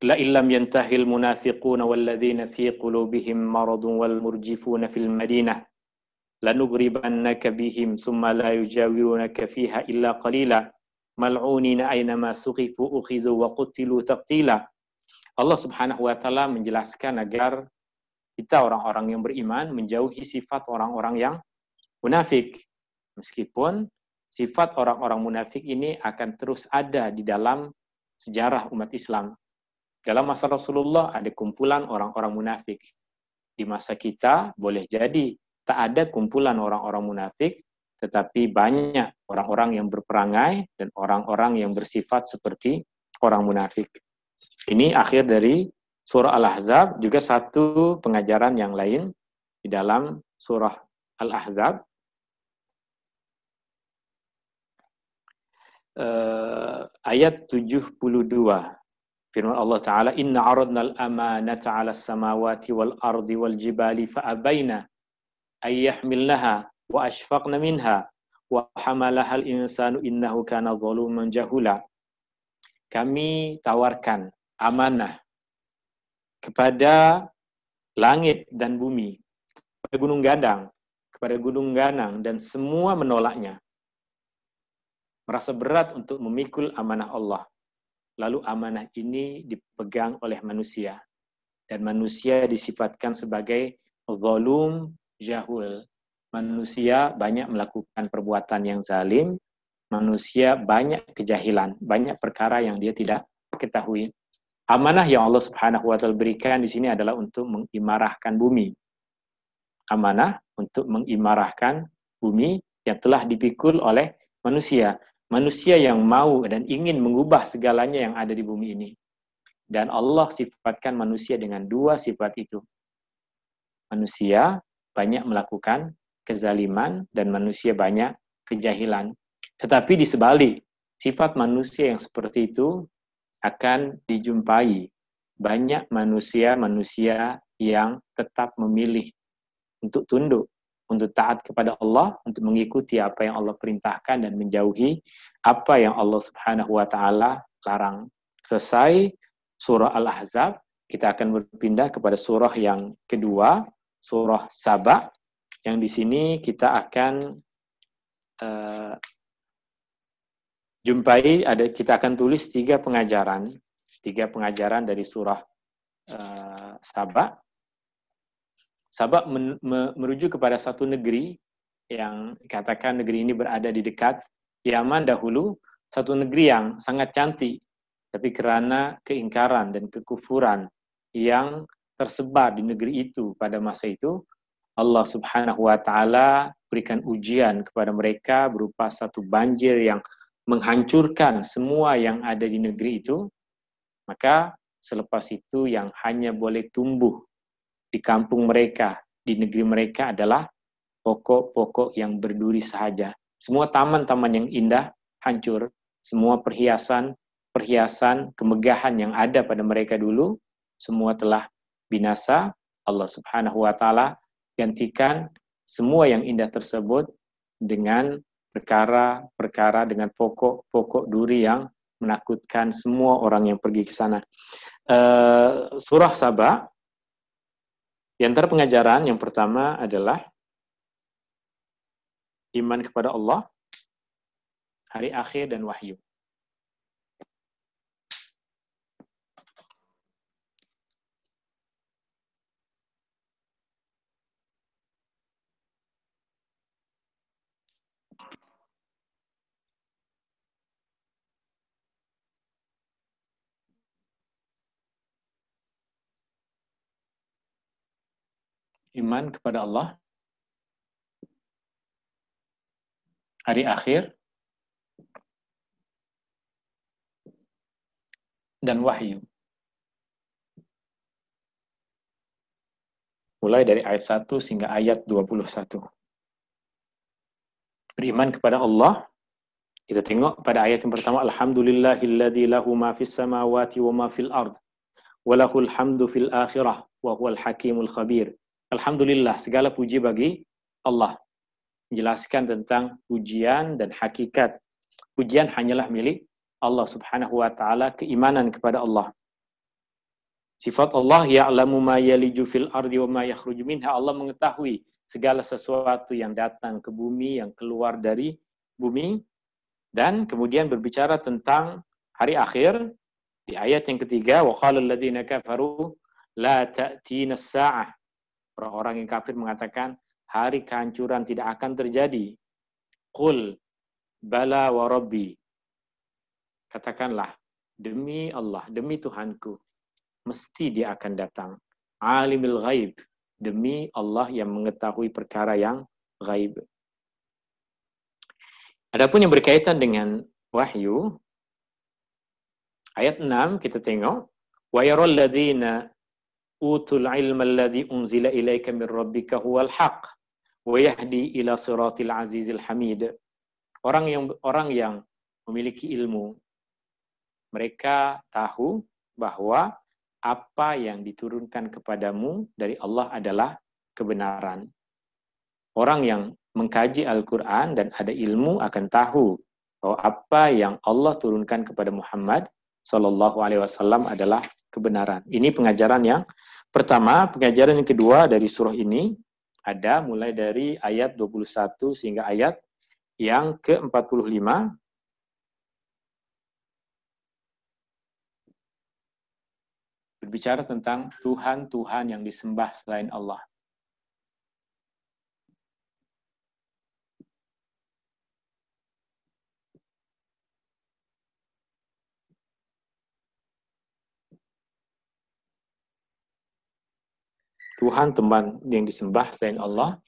la illam yantahil munafiquna walladzina fi qulubihim maradun wal murjifuna fil madinah lanughribannaka bihim thumma la yujawirunaka fiha illa qalila mal'unina aynama suqifu ukhizu wa qutilu taqtila. Allah Subhanahu wa taala menjelaskan agar kita orang-orang yang beriman menjauhi sifat orang-orang yang munafik. Meskipun sifat orang-orang munafik ini akan terus ada di dalam sejarah umat Islam. Dalam masa Rasulullah ada kumpulan orang-orang munafik. Di masa kita boleh jadi tak ada kumpulan orang-orang munafik, tetapi banyak orang-orang yang berperangai dan orang-orang yang bersifat seperti orang munafik. Ini akhir dari surah Al-Ahzab, juga satu pengajaran yang lain di dalam surah Al-Ahzab. Ayat 72. Firman Allah Ta'ala, Inna aradna al-amanata 'ala as-samawati wal ardi wal jibali fa'abaina ayyahmilnaha wa ashfaqna minha wa hamalaha al-insanu innahu kana zaluman jahula. Kami tawarkan amanah kepada langit dan bumi, kepada gunung ganang, dan semua menolaknya. Merasa berat untuk memikul amanah Allah. Lalu amanah ini dipegang oleh manusia. Dan manusia disifatkan sebagai zalum jahul. Manusia banyak melakukan perbuatan yang zalim. Manusia banyak kejahilan. Banyak perkara yang dia tidak ketahui. Amanah yang Allah Subhanahu wa taala berikan di sini adalah untuk mengimarahkan bumi. Amanah untuk mengimarahkan bumi yang telah dipikul oleh manusia. Manusia yang mau dan ingin mengubah segalanya yang ada di bumi ini. Dan Allah sifatkan manusia dengan dua sifat itu. Manusia banyak melakukan kezaliman dan manusia banyak kejahilan. Tetapi di sebalik, sifat manusia yang seperti itu akan dijumpai banyak manusia-manusia yang tetap memilih untuk tunduk, untuk taat kepada Allah, untuk mengikuti apa yang Allah perintahkan dan menjauhi apa yang Allah Subhanahu wa taala larang. Selesai surah Al-Ahzab, kita akan berpindah kepada surah yang kedua, surah Saba, yang di sini kita akan kita akan tulis tiga pengajaran dari surah Saba. Saba merujuk kepada satu negeri yang katakan negeri ini berada di dekat Yaman dahulu, satu negeri yang sangat cantik, tapi karena keingkaran dan kekufuran yang tersebar di negeri itu pada masa itu, Allah Subhanahu wa taala berikan ujian kepada mereka berupa satu banjir yang menghancurkan semua yang ada di negeri itu. Maka selepas itu yang hanya boleh tumbuh di kampung mereka, di negeri mereka adalah pokok-pokok yang berduri saja. Semua taman-taman yang indah hancur, semua perhiasan kemegahan yang ada pada mereka dulu semua telah binasa. Allah Subhanahu wa taala gantikan semua yang indah tersebut dengan perkara-perkara, dengan pokok-pokok duri yang menakutkan semua orang yang pergi ke sana. Surah Saba, di antara pengajaran yang pertama adalah iman kepada Allah, hari akhir, dan wahyu. Iman kepada Allah, hari akhir, dan wahyu. Mulai dari ayat 1 hingga ayat 21. Beriman kepada Allah, kita tengok pada ayat yang pertama, Alhamdulillahilladzi lahu ma fis samawati wa ma fil ard, wa lahul hamdu fil akhirah, wa huwal hakimul khabir. Alhamdulillah, segala puji bagi Allah. Menjelaskan tentang pujian dan hakikat. Pujian hanyalah milik Allah Subhanahu wa taala, keimanan kepada Allah. Sifat Allah, ya'lamu ma yaliju fil ardi wa ma yakhruju minha. Allah mengetahui segala sesuatu yang datang ke bumi, yang keluar dari bumi. Dan kemudian berbicara tentang hari akhir di ayat yang ketiga, wa qala alladziina kafaru la ta'tina as-saa'ah. Orang-orang yang kafir mengatakan hari kehancuran tidak akan terjadi. Qul bala wa rabbi. Katakanlah, demi Allah, demi Tuhanku, mesti dia akan datang. Alimul ghaib, demi Allah yang mengetahui perkara yang ghaib. Adapun yang berkaitan dengan wahyu, ayat 6 kita tengok, wa yaral ladzina utul ilma alladzi unzila ilaika min rabbika huwal haqq wa yahdi ila siratil azizil hamid. Orang yang memiliki ilmu, mereka tahu bahwa apa yang diturunkan kepadamu dari Allah adalah kebenaran. Orang yang mengkaji Al-Quran dan ada ilmu akan tahu bahwa apa yang Allah turunkan kepada Muhammad SAW adalah kebenaran. Ini pengajaran yang pertama. Pengajaran yang kedua dari surah ini ada mulai dari ayat 21 sehingga ayat yang ke-45. Berbicara tentang Tuhan-Tuhan yang disembah selain Allah. Tuhan teman yang disembah selain Allah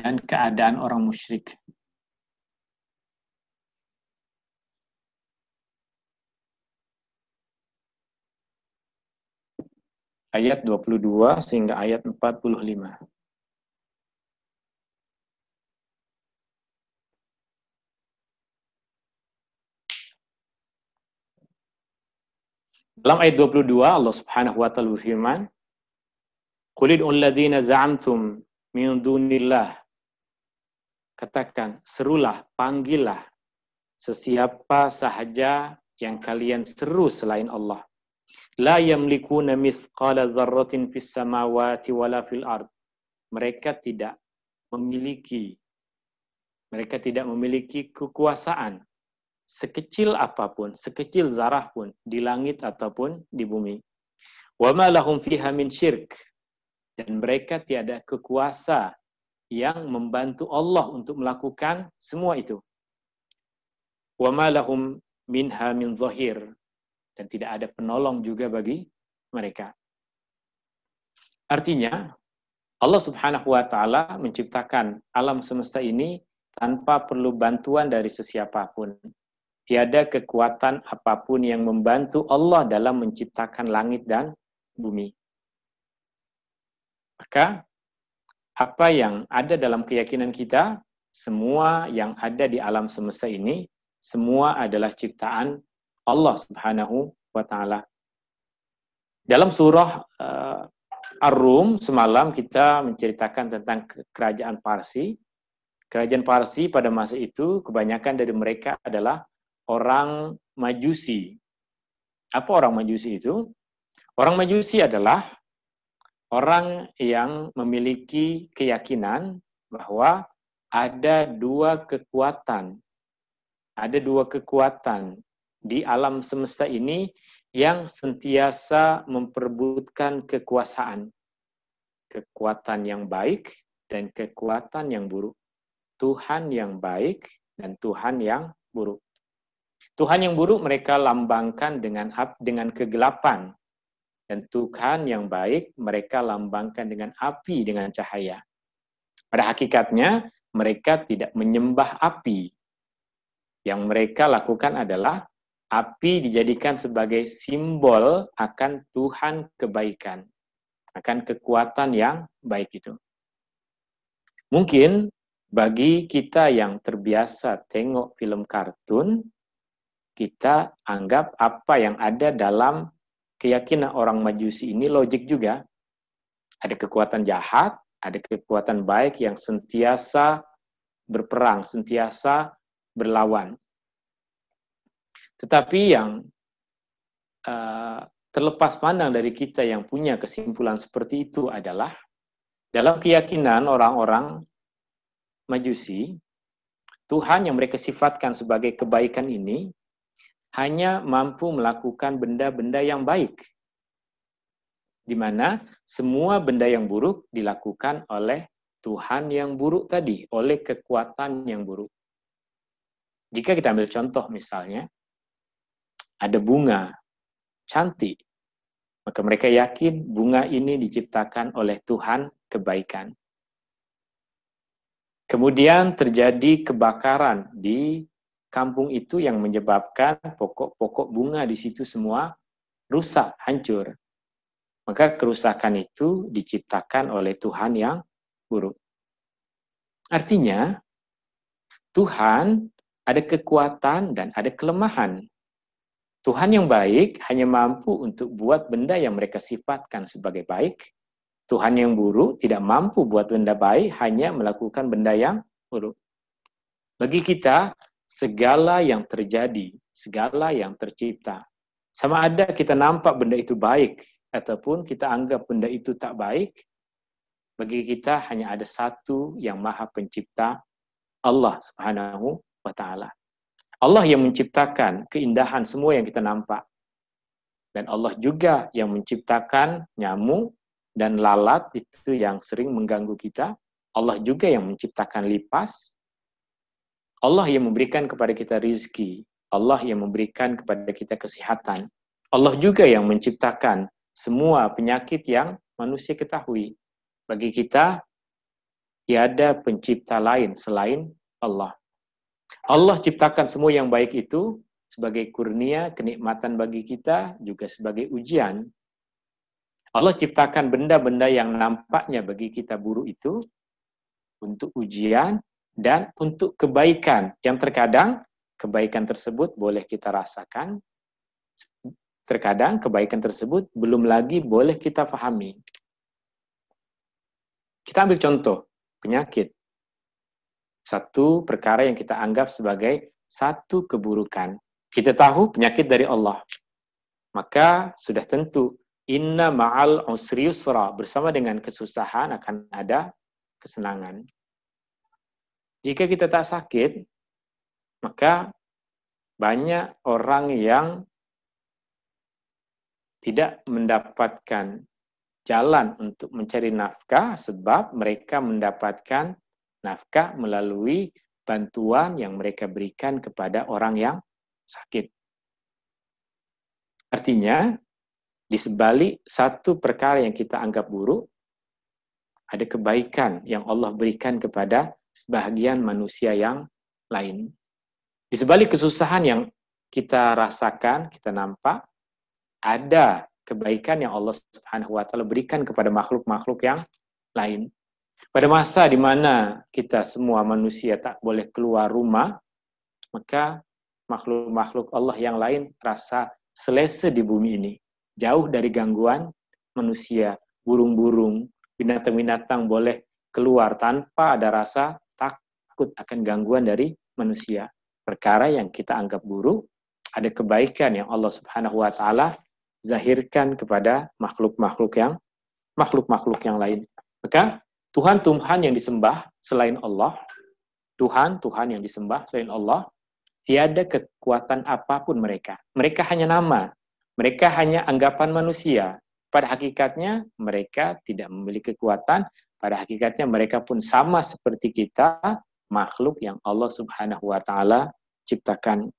dan keadaan orang musyrik. Ayat 22 sehingga ayat 45. Dalam ayat 22 Allah Subhanahu wa taala berfirman, "Qul ud'ul ladzina za'amtum min dunillah." Katakan, serulah, panggillah sesiapa sahaja yang kalian seru selain Allah. La yamlikuna mithqala dzarratin fis samawati wala fil ard. Mereka tidak memiliki kekuasaan sekecil apapun, sekecil zarah pun di langit ataupun di bumi. Wa ma lahum fiha min syirk. Dan mereka tiada kekuasa yang membantu Allah untuk melakukan semua itu. Wa ma lahum minha min zahir. Dan tidak ada penolong juga bagi mereka. Artinya, Allah Subhanahu wa taala menciptakan alam semesta ini tanpa perlu bantuan dari sesiapapun. Tiada kekuatan apapun yang membantu Allah dalam menciptakan langit dan bumi. Maka apa yang ada dalam keyakinan kita, semua yang ada di alam semesta ini, semua adalah ciptaan Allah Subhanahu wa taala. Dalam surah Ar-Rum semalam kita menceritakan tentang kerajaan Parsi. Kerajaan Parsi pada masa itu kebanyakan dari mereka adalah orang Majusi. Apa orang Majusi itu? Orang Majusi adalah orang yang memiliki keyakinan bahwa ada dua kekuatan di alam semesta ini yang sentiasa memperebutkan kekuasaan. Kekuatan yang baik dan kekuatan yang buruk. Tuhan yang baik dan Tuhan yang buruk. Tuhan yang buruk mereka lambangkan dengan kegelapan. Dan Tuhan yang baik mereka lambangkan dengan api, dengan cahaya. Pada hakikatnya, mereka tidak menyembah api. Yang mereka lakukan adalah api dijadikan sebagai simbol akan Tuhan kebaikan. Akan kekuatan yang baik itu. Mungkin bagi kita yang terbiasa tengok film kartun, kita anggap apa yang ada dalam keyakinan orang Majusi ini logik juga. Ada kekuatan jahat, ada kekuatan baik yang sentiasa berperang, sentiasa berlawan. Tetapi yang terlepas pandang dari kita yang punya kesimpulan seperti itu adalah dalam keyakinan orang-orang Majusi, Tuhan yang mereka sifatkan sebagai kebaikan ini hanya mampu melakukan benda-benda yang baik. Di mana semua benda yang buruk dilakukan oleh Tuhan yang buruk tadi, oleh kekuatan yang buruk. Jika kita ambil contoh misalnya, ada bunga cantik, maka mereka yakin bunga ini diciptakan oleh Tuhan kebaikan. Kemudian terjadi kebakaran di kampung itu yang menyebabkan pokok-pokok bunga di situ semua rusak, hancur. Maka kerusakan itu diciptakan oleh Tuhan yang buruk. Artinya, Tuhan ada kekuatan dan ada kelemahan. Tuhan yang baik hanya mampu untuk buat benda yang mereka sifatkan sebagai baik. Tuhan yang buruk tidak mampu buat benda baik, hanya melakukan benda yang buruk. Bagi kita, segala yang terjadi, segala yang tercipta, sama ada kita nampak benda itu baik, ataupun kita anggap benda itu tak baik, bagi kita hanya ada satu yang maha pencipta, Allah Subhanahu wa ta'ala. Allah yang menciptakan keindahan semua yang kita nampak. Dan Allah juga yang menciptakan nyamuk dan lalat itu yang sering mengganggu kita. Allah juga yang menciptakan lipas. Allah yang memberikan kepada kita rizki. Allah yang memberikan kepada kita kesehatan. Allah juga yang menciptakan semua penyakit yang manusia ketahui. Bagi kita, tiada pencipta lain selain Allah. Allah ciptakan semua yang baik itu sebagai kurnia, kenikmatan bagi kita, juga sebagai ujian. Allah ciptakan benda-benda yang nampaknya bagi kita buruk itu untuk ujian dan untuk kebaikan. Yang terkadang kebaikan tersebut boleh kita rasakan, terkadang kebaikan tersebut belum lagi boleh kita pahami. Kita ambil contoh, penyakit. Satu perkara yang kita anggap sebagai satu keburukan. Kita tahu penyakit dari Allah. Maka sudah tentu, inna ma'al usri yusra, bersama dengan kesusahan akan ada kesenangan. Jika kita tak sakit, maka banyak orang yang tidak mendapatkan jalan untuk mencari nafkah sebab mereka mendapatkan nafkah melalui bantuan yang mereka berikan kepada orang yang sakit. Artinya, di sebalik satu perkara yang kita anggap buruk, ada kebaikan yang Allah berikan kepada sebahagian manusia yang lain. Di sebalik kesusahan yang kita rasakan, kita nampak, ada kebaikan yang Allah Subhanahu wa taala berikan kepada makhluk-makhluk yang lain. Pada masa di mana kita semua manusia tak boleh keluar rumah, maka makhluk-makhluk Allah yang lain rasa selesa di bumi ini, jauh dari gangguan manusia. Burung-burung, binatang-binatang boleh keluar tanpa ada rasa takut akan gangguan dari manusia. Perkara yang kita anggap buruk, ada kebaikan yang Allah Subhanahu wa taala zahirkan kepada makhluk-makhluk yang lain. Maka Tuhan yang disembah selain Allah, Tuhan yang disembah selain Allah, tiada kekuatan apapun mereka. Mereka hanya nama, mereka hanya anggapan manusia. Pada hakikatnya mereka tidak memiliki kekuatan, pada hakikatnya mereka pun sama seperti kita, makhluk yang Allah Subhanahu wa taala ciptakan.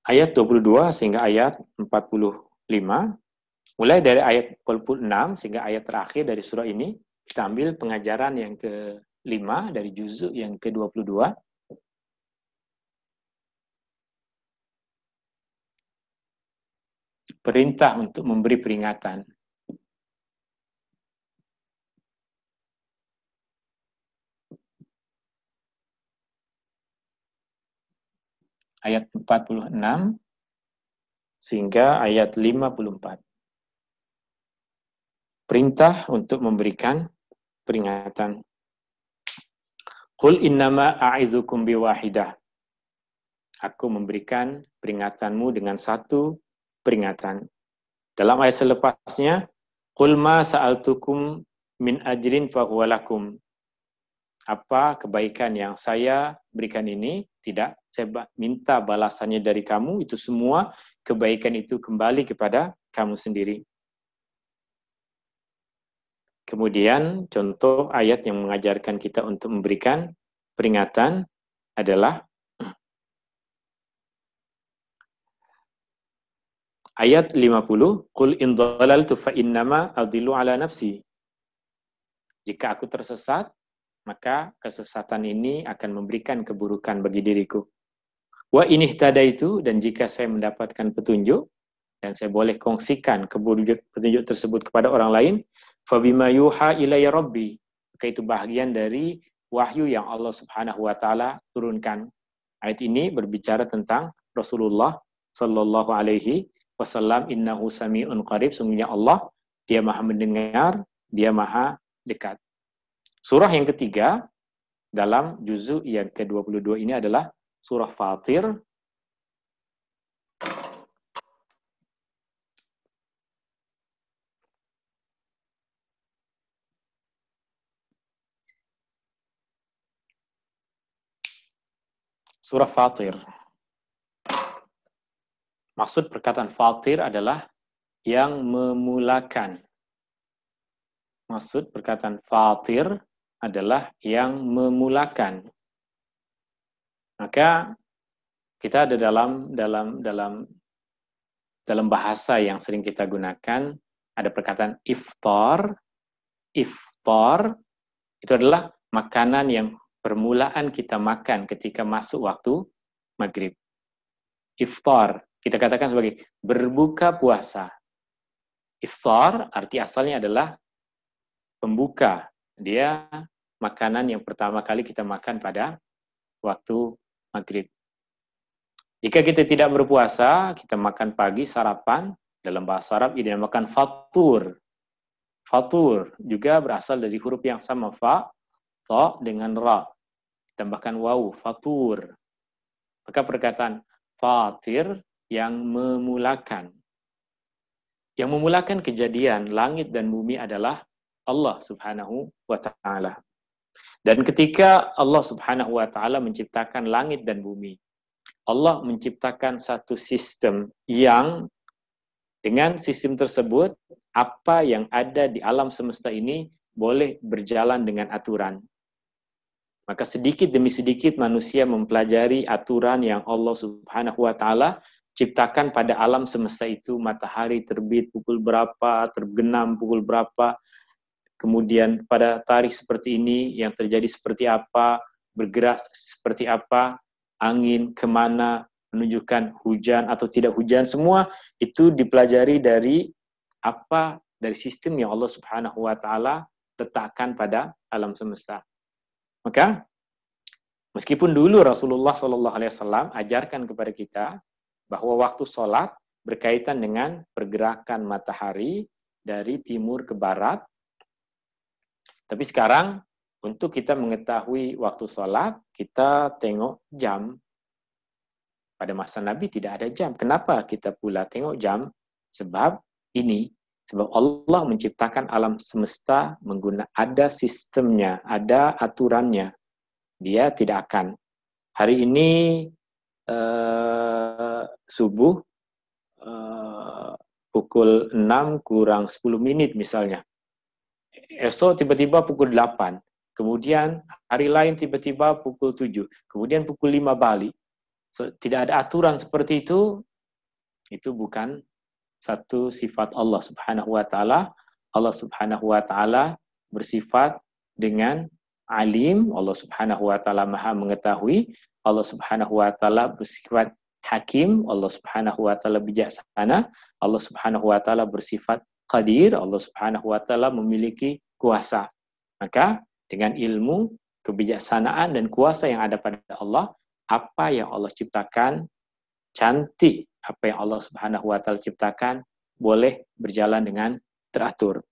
Ayat 22 sehingga ayat 45, mulai dari ayat 46 sehingga ayat terakhir dari surah ini, kita ambil pengajaran yang ke-5 dari juzuk yang ke-22. Perintah untuk memberi peringatan. Ayat 46 sehingga ayat 54. Perintah untuk memberikan peringatan. Qul innama a'idzukum biwahidah. Aku memberikan peringatanmu dengan satu peringatan. Dalam ayat selepasnya, qul ma sa'altukum min ajrin fahuwa lakum. Apa kebaikan yang saya berikan ini, tidak saya minta balasannya dari kamu, itu semua kebaikan itu kembali kepada kamu sendiri. Kemudian contoh ayat yang mengajarkan kita untuk memberikan peringatan adalah ayat 50, qul in dhalaltu fa innama adillu ala nafsi. Jika aku tersesat, maka kesesatan ini akan memberikan keburukan bagi diriku. Wa in ihtadaitu, dan jika saya mendapatkan petunjuk dan saya boleh kongsikan petunjuk tersebut kepada orang lain, fa bima yuha ilayya rabbi, maka itu bahagian dari wahyu yang Allah Subhanahu wa taala turunkan. Ayat ini berbicara tentang Rasulullah sallallahu alaihi wasallam, innahu sami'un qarib, sungguhnya Allah dia Maha mendengar, dia Maha dekat. Surah yang ketiga dalam juzuk yang ke-22 ini adalah surah Fatir. Surah Fatir. Maksud perkataan Fatir adalah yang memulakan. Maksud perkataan Fatir adalah yang memulakan. Maka kita ada dalam bahasa yang sering kita gunakan, ada perkataan iftar. Iftar itu adalah makanan yang permulaan kita makan ketika masuk waktu maghrib. Iftar kita katakan sebagai berbuka puasa. Iftar arti asalnya adalah pembuka. Dia makanan yang pertama kali kita makan pada waktu maghrib. Jika kita tidak berpuasa, kita makan pagi, sarapan, dalam bahasa Arab ini dinamakan fatur. Fatur juga berasal dari huruf yang sama, fa, ta dengan ra. Tambahkan waw, fatur. Maka perkataan fatir yang memulakan. Yang memulakan kejadian langit dan bumi adalah Allah Subhanahu wa Ta'ala. Dan ketika Allah Subhanahu wa Ta'ala menciptakan langit dan bumi, Allah menciptakan satu sistem yang dengan sistem tersebut apa yang ada di alam semesta ini boleh berjalan dengan aturan. Maka sedikit demi sedikit manusia mempelajari aturan yang Allah Subhanahu wa Ta'ala ciptakan pada alam semesta itu. Matahari terbit pukul berapa, terbenam pukul berapa, kemudian pada tarikh seperti ini yang terjadi seperti apa, bergerak seperti apa, angin kemana, menunjukkan hujan atau tidak hujan, semua itu dipelajari dari apa, dari sistem yang Allah Subhanahu wa Ta'ala letakkan pada alam semesta. Maka meskipun dulu Rasulullah SAW ajarkan kepada kita bahwa waktu sholat berkaitan dengan pergerakan matahari dari timur ke barat, tapi sekarang untuk kita mengetahui waktu sholat, kita tengok jam. Pada masa Nabi tidak ada jam. Kenapa kita pula tengok jam? Sebab Allah menciptakan alam semesta ada sistemnya, ada aturannya. Dia tidak akan. Hari ini subuh pukul 6 kurang 10 menit misalnya. Esok tiba-tiba pukul 8. Kemudian hari lain tiba-tiba pukul 7. Kemudian pukul 5 balik. Tidak ada aturan seperti itu. Itu bukan satu sifat Allah Subhanahu wa Ta'ala. Allah Subhanahu wa Ta'ala bersifat dengan alim. Allah Subhanahu wa Ta'ala maha mengetahui. Allah Subhanahu wa Ta'ala bersifat hakim. Allah Subhanahu wa Ta'ala bijaksana. Allah Subhanahu wa Ta'ala bersifat qadir. Allah Subhanahu wa Ta'ala memiliki kuasa. Maka dengan ilmu, kebijaksanaan dan kuasa yang ada pada Allah, apa yang Allah ciptakan cantik, apa yang Allah Subhanahu wa Ta'ala ciptakan boleh berjalan dengan teratur.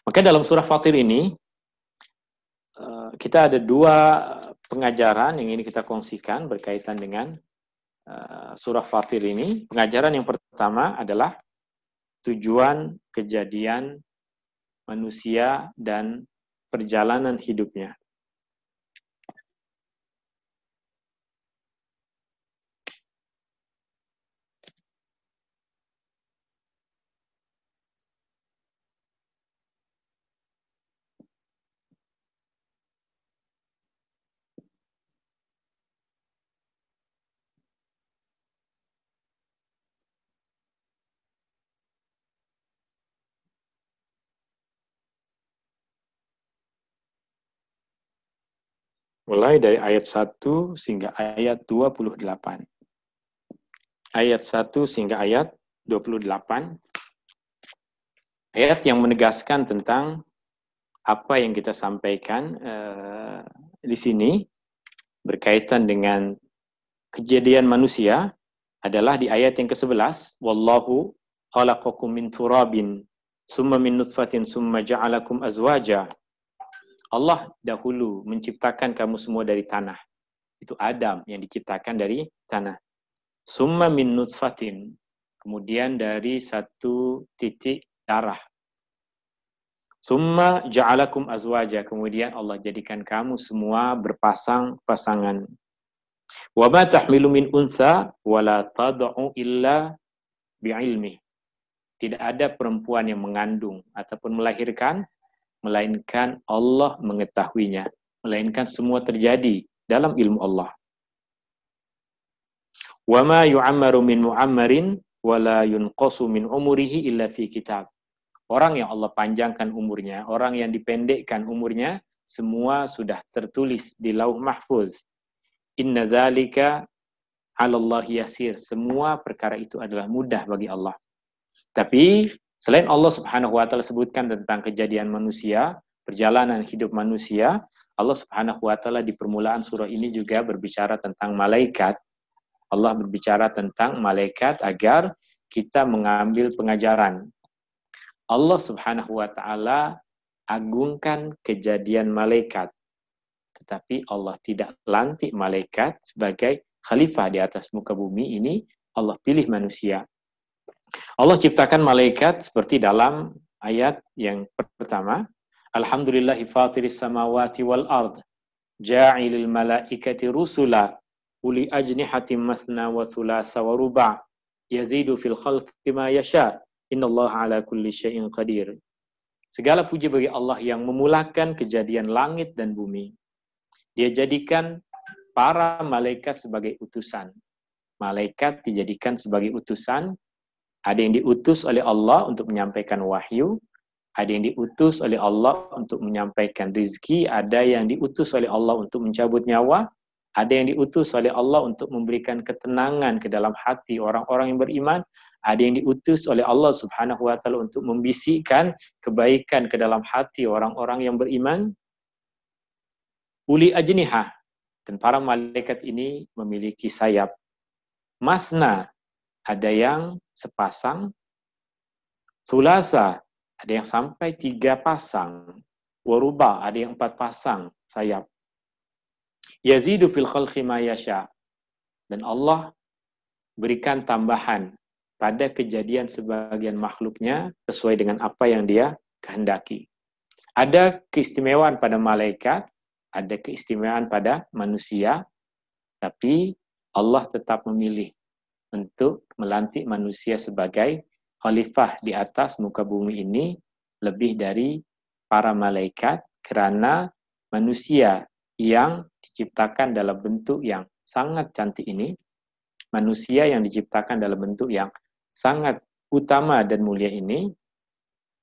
Maka dalam surah Fatir ini kita ada dua pengajaran yang ini kita kongsikan berkaitan dengan surah Fatir ini. Pengajaran yang pertama adalah tujuan kejadian manusia dan perjalanan hidupnya. Mulai dari ayat 1 hingga ayat 28. Ayat 1 hingga ayat 28. Ayat yang menegaskan tentang apa yang kita sampaikan di sini berkaitan dengan kejadian manusia adalah di ayat yang ke-11. Wallahu khalaqakum min turabin summa min nutfatin summa ja'alakum azwaja. Allah dahulu menciptakan kamu semua dari tanah. Itu Adam yang diciptakan dari tanah. Summa min nutfatin. Kemudian dari satu titik darah. Summa ja'alakum azwaja. Kemudian Allah jadikan kamu semua berpasang-pasangan. Wa ma tahmilu min unsa wa la tad'u illa bi'ilmi. Tidak ada perempuan yang mengandung ataupun melahirkan melainkan Allah mengetahuinya, melainkan semua terjadi dalam ilmu Allah. Wa ma yu'ammaru min mu'ammarin wa la yunqasu min umurihi illa fi kitab. Orang yang Allah panjangkan umurnya, orang yang dipendekkan umurnya, semua sudah tertulis di Lauh Mahfuz. Inna dzalika 'ala Allah yasir. Semua perkara itu adalah mudah bagi Allah. Tapi selain Allah Subhanahu wa Ta'ala sebutkan tentang kejadian manusia, perjalanan hidup manusia, Allah Subhanahu wa taala di permulaan surah ini juga berbicara tentang malaikat. Allah berbicara tentang malaikat agar kita mengambil pengajaran. Allah Subhanahu wa taala agungkan kejadian malaikat. Tetapi Allah tidak lantik malaikat sebagai khalifah di atas muka bumi ini. Allah pilih manusia. Allah ciptakan malaikat seperti dalam ayat yang pertama, Alhamdulillahi fatiris samawati wal ard, ja'ilil malaikati rusula, uli ajnihatim masna wa thulasa wa ruba' yazidu fil khalqi ma yasha, innallaha ala kulli syai'in qadir. Segala puji bagi Allah yang memulakan kejadian langit dan bumi. Dia jadikan para malaikat sebagai utusan. Malaikat dijadikan sebagai utusan. Ada yang diutus oleh Allah untuk menyampaikan wahyu, ada yang diutus oleh Allah untuk menyampaikan rizki, ada yang diutus oleh Allah untuk mencabut nyawa, ada yang diutus oleh Allah untuk memberikan ketenangan ke dalam hati orang-orang yang beriman, ada yang diutus oleh Allah Subhanahu wa taala untuk membisikkan kebaikan ke dalam hati orang-orang yang beriman. Uli ajnihah, dan para malaikat ini memiliki sayap. Masna, ada yang sepasang. Sulasa, ada yang sampai 3 pasang. Waruba, ada yang 4 pasang sayap. Yazidu fil khalqi ma yasha. Dan Allah berikan tambahan pada kejadian sebagian makhluknya sesuai dengan apa yang dia kehendaki. Ada keistimewaan pada malaikat, ada keistimewaan pada manusia, tapi Allah tetap memilih untuk melantik manusia sebagai khalifah di atas muka bumi ini lebih dari para malaikat, karena manusia yang diciptakan dalam bentuk yang sangat cantik ini, manusia yang diciptakan dalam bentuk yang sangat utama dan mulia ini,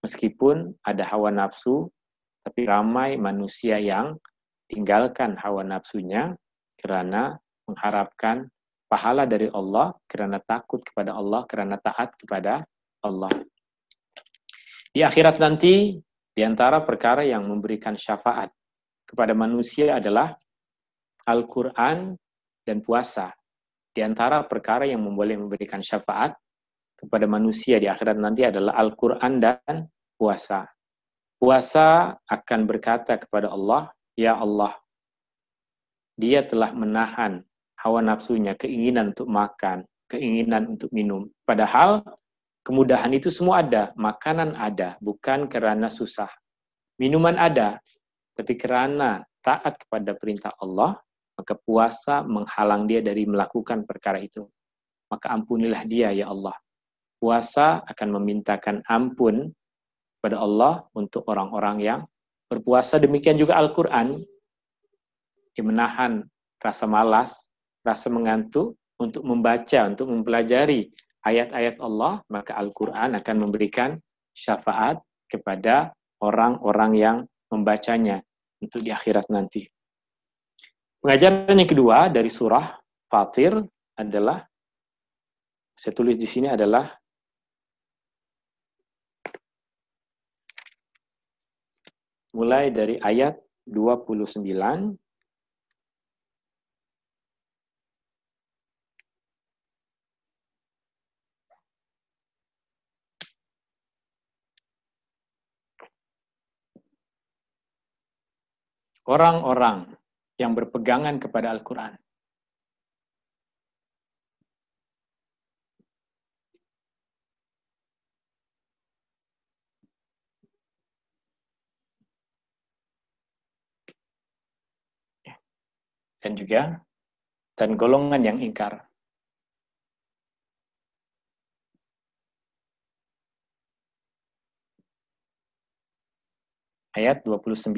meskipun ada hawa nafsu, tapi ramai manusia yang tinggalkan hawa nafsunya karena mengharapkan pahala dari Allah, karena takut kepada Allah, karena taat kepada Allah. Di akhirat nanti, di antara perkara yang memberikan syafaat kepada manusia adalah Al-Quran dan puasa. Di antara perkara yang boleh memberikan syafaat kepada manusia di akhirat nanti adalah Al-Quran dan puasa. Puasa akan berkata kepada Allah, ya Allah, dia telah menahan hawa nafsunya, keinginan untuk makan, keinginan untuk minum. Padahal kemudahan itu semua ada, makanan ada, bukan karena susah. Minuman ada, tapi karena taat kepada perintah Allah, maka puasa menghalang dia dari melakukan perkara itu. Maka ampunilah dia, ya Allah. Puasa akan memintakan ampun kepada Allah untuk orang-orang yang berpuasa. Demikian juga Al-Quran, yang menahan rasa malas, rasa mengantuk untuk membaca, untuk mempelajari ayat-ayat Allah, maka Al-Quran akan memberikan syafaat kepada orang-orang yang membacanya untuk di akhirat nanti. Pengajaran yang kedua dari surah Fatir adalah, saya tulis di sini adalah mulai dari ayat 29 orang-orang yang berpegangan kepada Al-Quran. Dan juga dan golongan yang ingkar. Ayat 29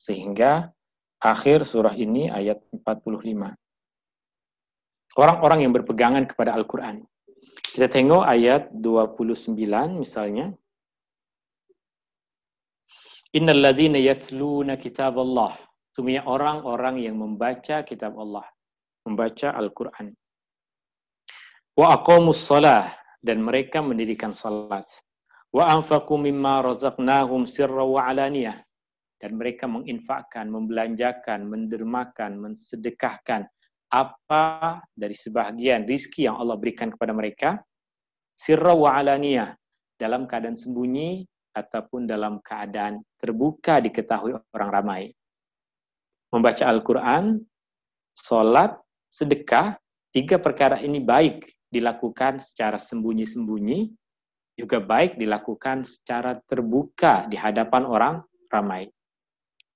sehingga akhir surah ini ayat 45. Orang-orang yang berpegangan kepada Al-Quran. Kita tengok ayat 29 misalnya. Innal ladzina yatluna kitab Allah. Sesungguhnya orang-orang yang membaca kitab Allah, membaca Al-Quran. Wa aqamus shalah, dan mereka mendirikan salat. Wa anfaqu mimma razaqnahum sirra wa alaniyah, dan mereka menginfakkan, membelanjakan, mendermakan, mensedekahkan apa dari sebahagian rizki yang Allah berikan kepada mereka, sirra wa alaniyah, dalam keadaan sembunyi ataupun dalam keadaan terbuka diketahui orang ramai. Membaca Al-Quran, sholat, sedekah, 3 perkara ini baik dilakukan secara sembunyi-sembunyi, juga baik dilakukan secara terbuka di hadapan orang ramai.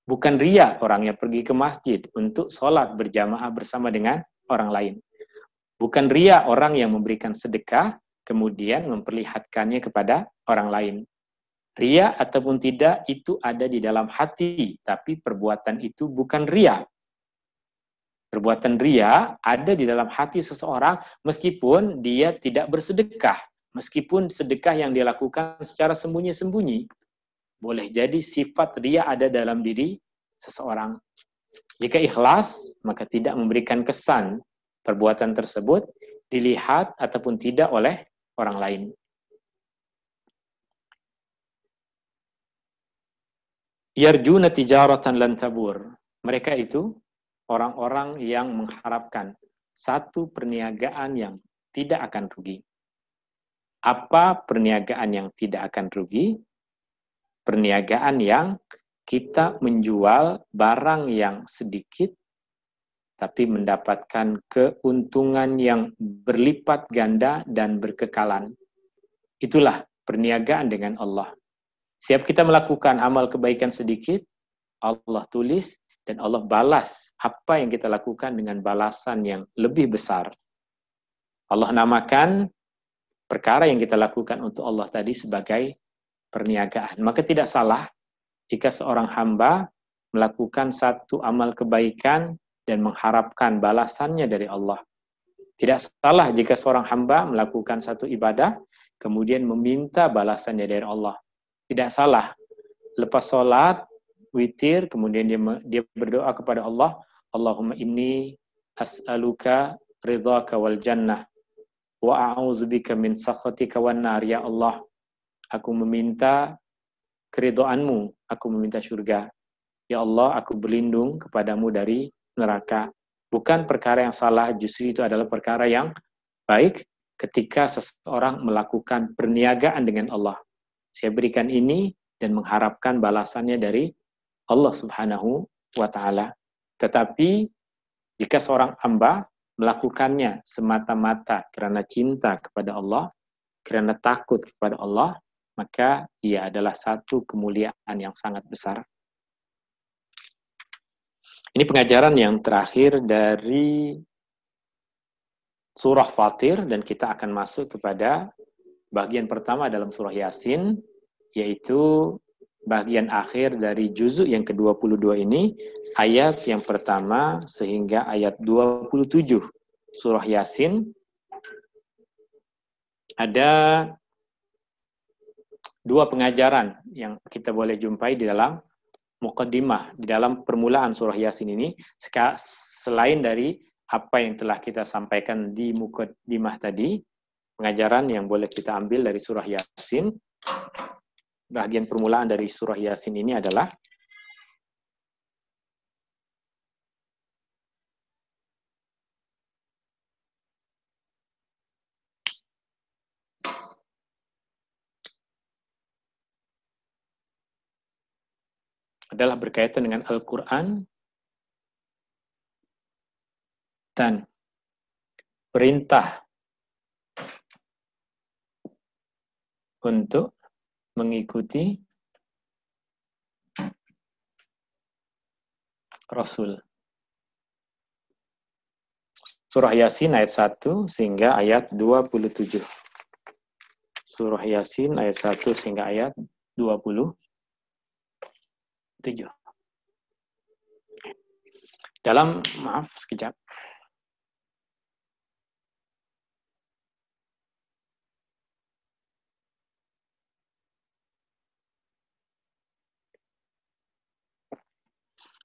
Bukan riya orangnya pergi ke masjid untuk sholat berjamaah bersama dengan orang lain. Bukan riya orang yang memberikan sedekah, kemudian memperlihatkannya kepada orang lain. Riya ataupun tidak, itu ada di dalam hati, tapi perbuatan itu bukan riya. Perbuatan riya ada di dalam hati seseorang meskipun dia tidak bersedekah, meskipun sedekah yang dia lakukan secara sembunyi-sembunyi. Boleh jadi sifat riya ada dalam diri seseorang. Jika ikhlas, maka tidak memberikan kesan perbuatan tersebut dilihat ataupun tidak oleh orang lain. Yarjuna tijaratan lan tabur. Mereka itu orang-orang yang mengharapkan satu perniagaan yang tidak akan rugi. Apa perniagaan yang tidak akan rugi? Perniagaan yang kita menjual barang yang sedikit tapi mendapatkan keuntungan yang berlipat ganda dan berkekalan. Itulah perniagaan dengan Allah. Setiap kita melakukan amal kebaikan sedikit, Allah tulis dan Allah balas apa yang kita lakukan dengan balasan yang lebih besar. Allah namakan perkara yang kita lakukan untuk Allah tadi sebagai perniagaan. Maka tidak salah jika seorang hamba melakukan satu amal kebaikan dan mengharapkan balasannya dari Allah. Tidak salah jika seorang hamba melakukan satu ibadah, kemudian meminta balasannya dari Allah. Tidak salah. Lepas sholat, witir, kemudian dia berdoa kepada Allah, Allahumma inni as'aluka ridhaka wal jannah, wa a'udzubika min sakhatika wan nar. Ya Allah, aku meminta keridhaanmu, aku meminta surga. Ya Allah, aku berlindung kepadamu dari neraka. Bukan perkara yang salah, justru itu adalah perkara yang baik ketika seseorang melakukan perniagaan dengan Allah. Saya berikan ini dan mengharapkan balasannya dari Allah Subhanahu wa Ta'ala. Tetapi jika seorang hamba melakukannya semata-mata karena cinta kepada Allah, karena takut kepada Allah, maka ia adalah satu kemuliaan yang sangat besar. Ini pengajaran yang terakhir dari surah Fatir, dan kita akan masuk kepada bagian pertama dalam surah Yasin, yaitu bagian akhir dari juzuk yang ke-22 ini, ayat yang pertama sehingga ayat 27 surah Yasin. Ada 2 pengajaran yang kita boleh jumpai di dalam muqaddimah, di dalam permulaan surah Yasin ini, selain dari apa yang telah kita sampaikan di muqaddimah tadi. Pengajaran yang boleh kita ambil dari surah Yasin, bagian permulaan dari surah Yasin ini adalah berkaitan dengan Al-Quran dan perintah untuk mengikuti Rasul. Surah Yasin ayat 1 sehingga ayat 27. Surah Yasin ayat 1 sehingga ayat 27. Dalam, maaf sekejap.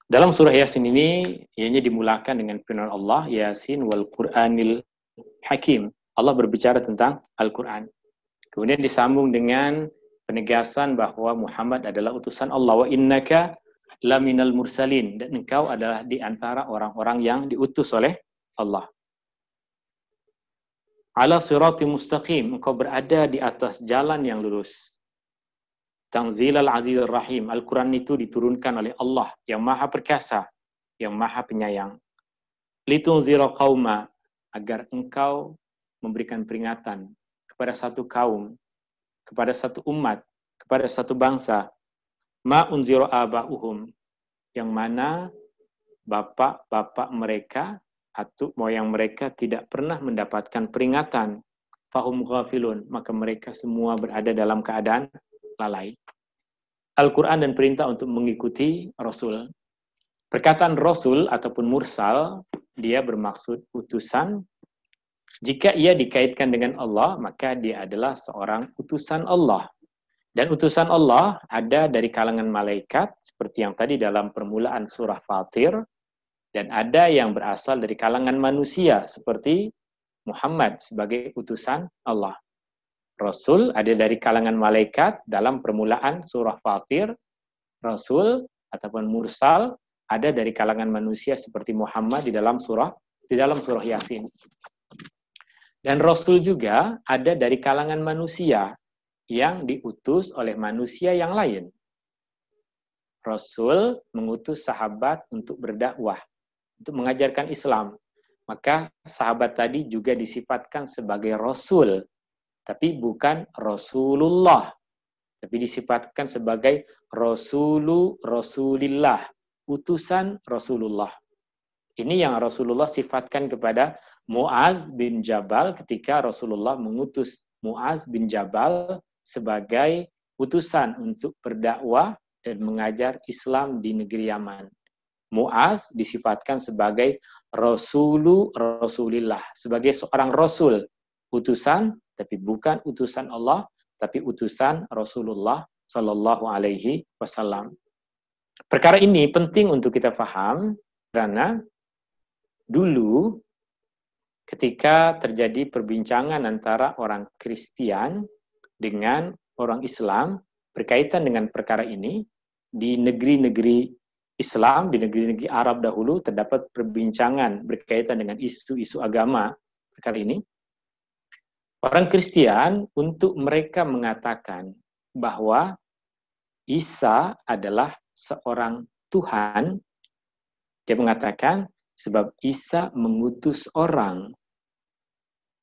Dalam surah Yasin ini, ianya dimulakan dengan firman Allah, Yasin wal Qur'anil Hakim. Allah berbicara tentang Al-Quran. Kemudian disambung dengan penegasan bahwa Muhammad adalah utusan Allah. Wa innaka laminal mursalin, dan engkau adalah di antara orang-orang yang diutus oleh Allah. Ala sirati mustaqim, engkau berada di atas jalan yang lurus. Tanzilal Azizir Rahim, Al-Quran itu diturunkan oleh Allah yang maha perkasa, yang maha penyayang. Litunzira qauma, agar engkau memberikan peringatan kepada satu kaum, kepada satu umat, kepada satu bangsa. Ma unzira aba'uhum, yang mana bapak-bapak mereka atau moyang mereka tidak pernah mendapatkan peringatan. Fahum ghafilun, maka mereka semua berada dalam keadaan lalai. Al-Quran dan perintah untuk mengikuti Rasul. Perkataan Rasul ataupun mursal, dia bermaksud utusan. Jika ia dikaitkan dengan Allah, maka dia adalah seorang utusan Allah. Dan utusan Allah ada dari kalangan malaikat, seperti yang tadi dalam permulaan surah Fatir, dan ada yang berasal dari kalangan manusia, seperti Muhammad sebagai utusan Allah. Rasul ada dari kalangan malaikat dalam permulaan surah Fatir. Rasul ataupun mursal ada dari kalangan manusia seperti Muhammad di dalam surah Yasin. Dan Rasul juga ada dari kalangan manusia yang diutus oleh manusia yang lain. Rasul mengutus sahabat untuk berdakwah, untuk mengajarkan Islam. Maka sahabat tadi juga disifatkan sebagai Rasul, tapi bukan Rasulullah, tapi disifatkan sebagai Rasulillah, utusan Rasulullah. Ini yang Rasulullah sifatkan kepada Mu'adz bin Jabal ketika Rasulullah mengutus Mu'adz bin Jabal sebagai utusan untuk berdakwah dan mengajar Islam di negeri Yaman. Mu'adz disifatkan sebagai Rasulillah, sebagai seorang Rasul, utusan, tapi bukan utusan Allah, tapi utusan Rasulullah Sallallahu Alaihi Wasallam. Perkara ini penting untuk kita paham, karena dulu ketika terjadi perbincangan antara orang Kristen dengan orang Islam berkaitan dengan perkara ini, di negeri-negeri Islam, di negeri-negeri Arab dahulu terdapat perbincangan berkaitan dengan isu-isu agama perkara ini. Orang Kristen untuk mereka mengatakan bahwa Isa adalah seorang Tuhan, dia mengatakan sebab Isa mengutus orang,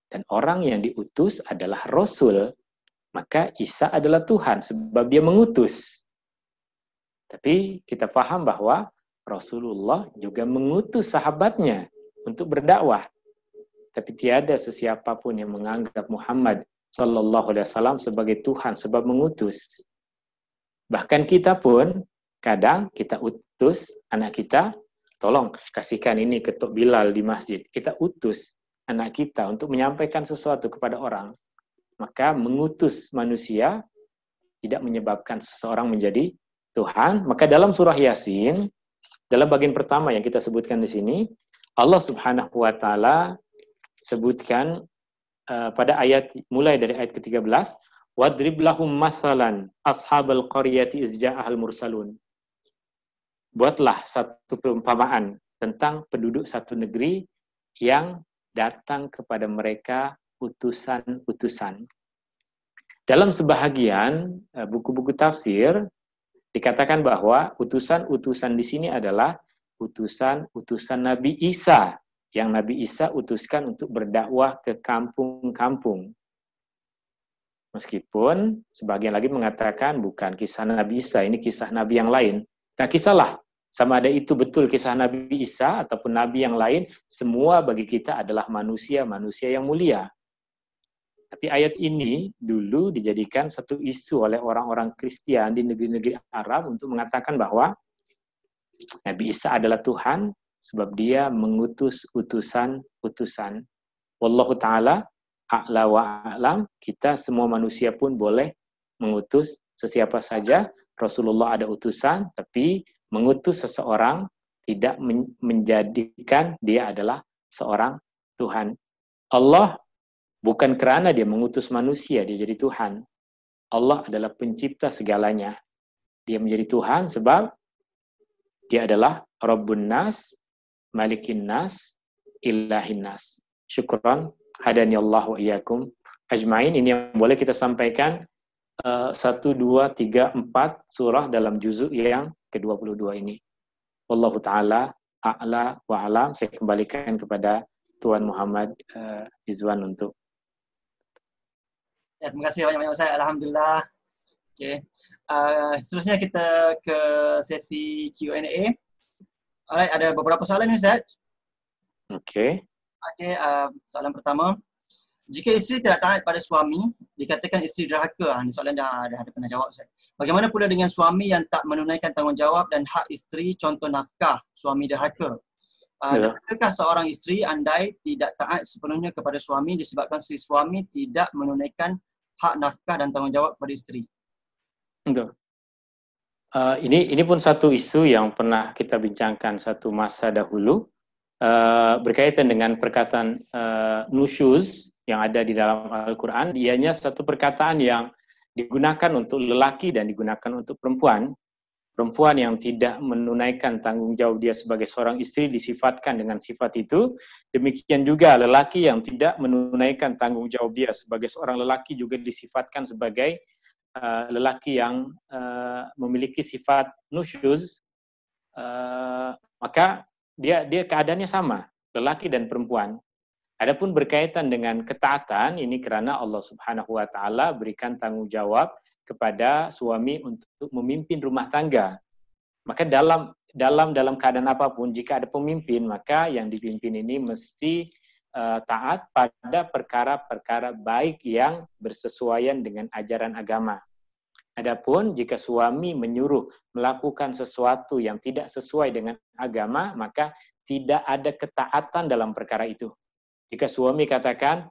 dan orang yang diutus adalah Rasul, maka Isa adalah Tuhan sebab dia mengutus. Tapi kita paham bahwa Rasulullah juga mengutus sahabatnya untuk berdakwah. Tapi tiada sesiapa pun yang menganggap Muhammad Sallallahu Alaihi Wasallam sebagai Tuhan sebab mengutus. Bahkan kita pun kadang kita utus anak kita, tolong kasihkan ini ke Tok Bilal di masjid. Kita utus anak kita untuk menyampaikan sesuatu kepada orang. Maka mengutus manusia tidak menyebabkan seseorang menjadi Tuhan. Maka dalam surah Yasin, dalam bagian pertama yang kita sebutkan di sini, Allah Subhanahu wa taala sebutkan pada ayat mulai dari ayat ke-13, wadrib lahum masalan ashabal qaryati iz ja'ahal mursalun. Buatlah satu perumpamaan tentang penduduk satu negeri yang datang kepada mereka utusan-utusan. Dalam sebahagian buku-buku tafsir dikatakan bahwa utusan-utusan di sini adalah utusan-utusan Nabi Isa, yang Nabi Isa utuskan untuk berdakwah ke kampung-kampung. Meskipun sebagian lagi mengatakan bukan kisah Nabi Isa, ini kisah Nabi yang lain. Tak kisahlah, sama ada itu betul kisah Nabi Isa ataupun Nabi yang lain, semua bagi kita adalah manusia-manusia yang mulia. Tapi ayat ini dulu dijadikan satu isu oleh orang-orang Kristen di negeri-negeri Arab untuk mengatakan bahwa Nabi Isa adalah Tuhan, sebab dia mengutus utusan-utusan. Wallahu ta'ala a'la wa a'lam. Kita semua manusia pun boleh mengutus sesiapa saja. Rasulullah ada utusan, tapi mengutus seseorang tidak menjadikan dia adalah seorang Tuhan. Allah bukan kerana dia mengutus manusia, dia jadi Tuhan. Allah adalah pencipta segalanya. Dia menjadi Tuhan sebab Dia adalah Rabbun Nas, Malikin Nas, Ilahin Nas. Syukran, hadani Allah wa iyyakum ajmain. Ini yang boleh kita sampaikan 1, 2, 3, 4 surah dalam juzuk yang ke-22 ini. Wallahu ta'ala a'la wa alam. Saya kembalikan kepada Tuan Muhammad Izwan untuk. Ya, terima kasih banyak-banyak Ustaz. Alhamdulillah. Okay. Seterusnya kita ke sesi Q&A. Alright, ada beberapa soalan ni Ustaz. Okey. Okay, soalan pertama. Jika isteri tidak taat pada suami, dikatakan isteri derhaka. Ini soalan dah ada pernah jawab Ustaz. Bagaimana pula dengan suami yang tak menunaikan tanggungjawab dan hak isteri, contoh nafkah, suami derhaka? Adakah seorang isteri andai tidak taat sepenuhnya kepada suami disebabkan si suami tidak menunaikan hak nafkah dan tanggungjawab pada isteri? Betul. Ini pun satu isu yang pernah kita bincangkan satu masa dahulu, berkaitan dengan perkataan nusyuz yang ada di dalam Al-Quran. Ianya satu perkataan yang digunakan untuk lelaki dan digunakan untuk perempuan. Perempuan yang tidak menunaikan tanggung jawab dia sebagai seorang istri disifatkan dengan sifat itu. Demikian juga lelaki yang tidak menunaikan tanggung jawab dia sebagai seorang lelaki juga disifatkan sebagai lelaki yang memiliki sifat nusyuz. Maka dia keadaannya sama, lelaki dan perempuan. Adapun berkaitan dengan ketaatan, ini kerana Allah Subhanahu wa taala berikan tanggung jawab kepada suami untuk memimpin rumah tangga. Maka dalam keadaan apapun, jika ada pemimpin, maka yang dipimpin ini mesti taat pada perkara-perkara baik yang bersesuaian dengan ajaran agama. Adapun jika suami menyuruh melakukan sesuatu yang tidak sesuai dengan agama, maka tidak ada ketaatan dalam perkara itu. Jika suami katakan,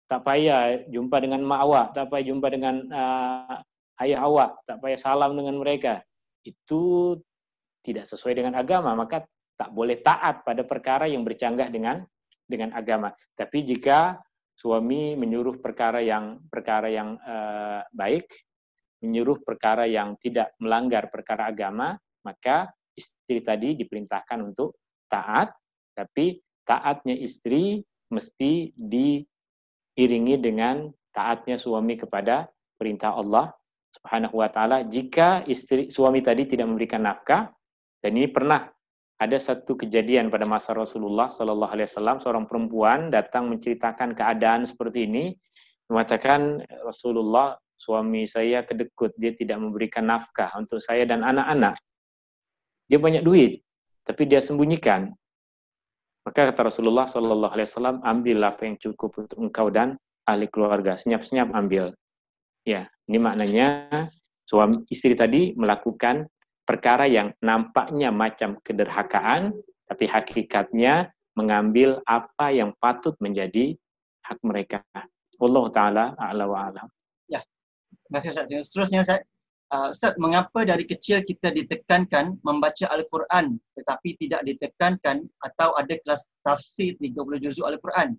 tak payah jumpa dengan mak awak, tak payah jumpa dengan ayah awak, tak payah salam dengan mereka, itu tidak sesuai dengan agama, maka tak boleh taat pada perkara yang bercanggah dengan agama. Tapi jika suami menyuruh perkara yang baik, menyuruh perkara yang tidak melanggar perkara agama, maka istri tadi diperintahkan untuk taat, tapi taatnya istri mesti diiringi dengan taatnya suami kepada perintah Allah Subhanahu wa taala. Jika suami tadi tidak memberikan nafkah, dan ini pernah ada satu kejadian pada masa Rasulullah sallallahu alaihi wasallam, seorang perempuan datang menceritakan keadaan seperti ini, mengatakan, Rasulullah, suami saya kedekut, dia tidak memberikan nafkah untuk saya dan anak-anak. Dia banyak duit, tapi dia sembunyikan. Maka kata Rasulullah sallallahu alaihi wasallam, ambillah apa yang cukup untuk engkau dan ahli keluarga, senyap-senyap ambil. Ya, ini maknanya suami istri tadi melakukan perkara yang nampaknya macam kederhakaan, tapi hakikatnya mengambil apa yang patut menjadi hak mereka. Wallahu taala a'la wa a'lam. Ya. Terima kasih Ustaz. Seterusnya Ustaz, Ustaz, mengapa dari kecil kita ditekankan membaca Al-Quran tetapi tidak ditekankan atau ada kelas tafsir 30 juzuk Al-Quran?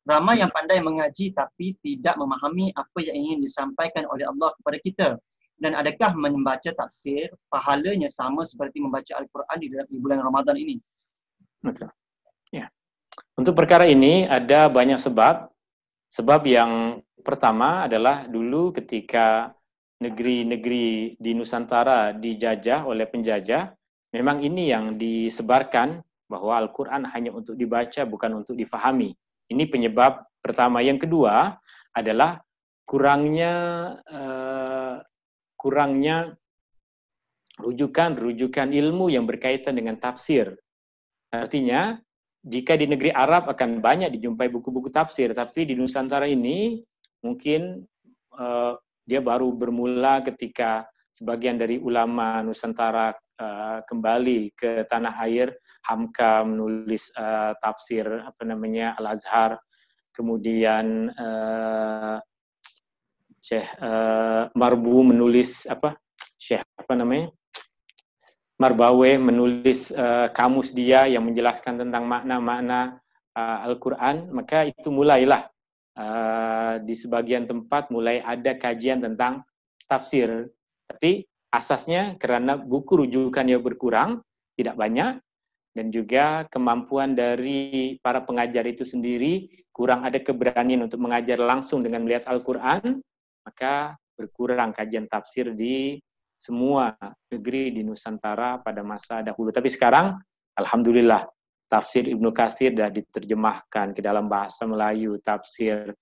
Ramai yang pandai mengaji tapi tidak memahami apa yang ingin disampaikan oleh Allah kepada kita. Dan adakah membaca tafsir pahalanya sama seperti membaca Al-Quran di bulan Ramadan ini? Betul. Ya. Untuk perkara ini ada banyak sebab. Sebab yang pertama adalah dulu ketika negeri-negeri di Nusantara dijajah oleh penjajah, memang ini yang disebarkan bahwa Al-Quran hanya untuk dibaca, bukan untuk difahami. Ini penyebab pertama. Yang kedua adalah kurangnya rujukan ilmu yang berkaitan dengan tafsir. Artinya, jika di negeri Arab akan banyak dijumpai buku-buku tafsir, tapi di Nusantara ini mungkin dia baru bermula ketika sebagian dari ulama Nusantara kembali ke tanah air. Hamka menulis tafsir Al-Azhar, kemudian Syekh Marbu menulis Marbawe menulis kamus dia yang menjelaskan tentang makna-makna Al-Quran. Maka itu mulailah di sebagian tempat mulai ada kajian tentang tafsir. Tapi asasnya karena buku rujukannya berkurang, tidak banyak, dan juga kemampuan dari para pengajar itu sendiri kurang ada keberanian untuk mengajar langsung dengan melihat Al-Quran, maka berkurang kajian tafsir di semua negeri di Nusantara pada masa dahulu. Tapi sekarang, alhamdulillah, tafsir Ibnu Katsir sudah diterjemahkan ke dalam bahasa Melayu, tafsir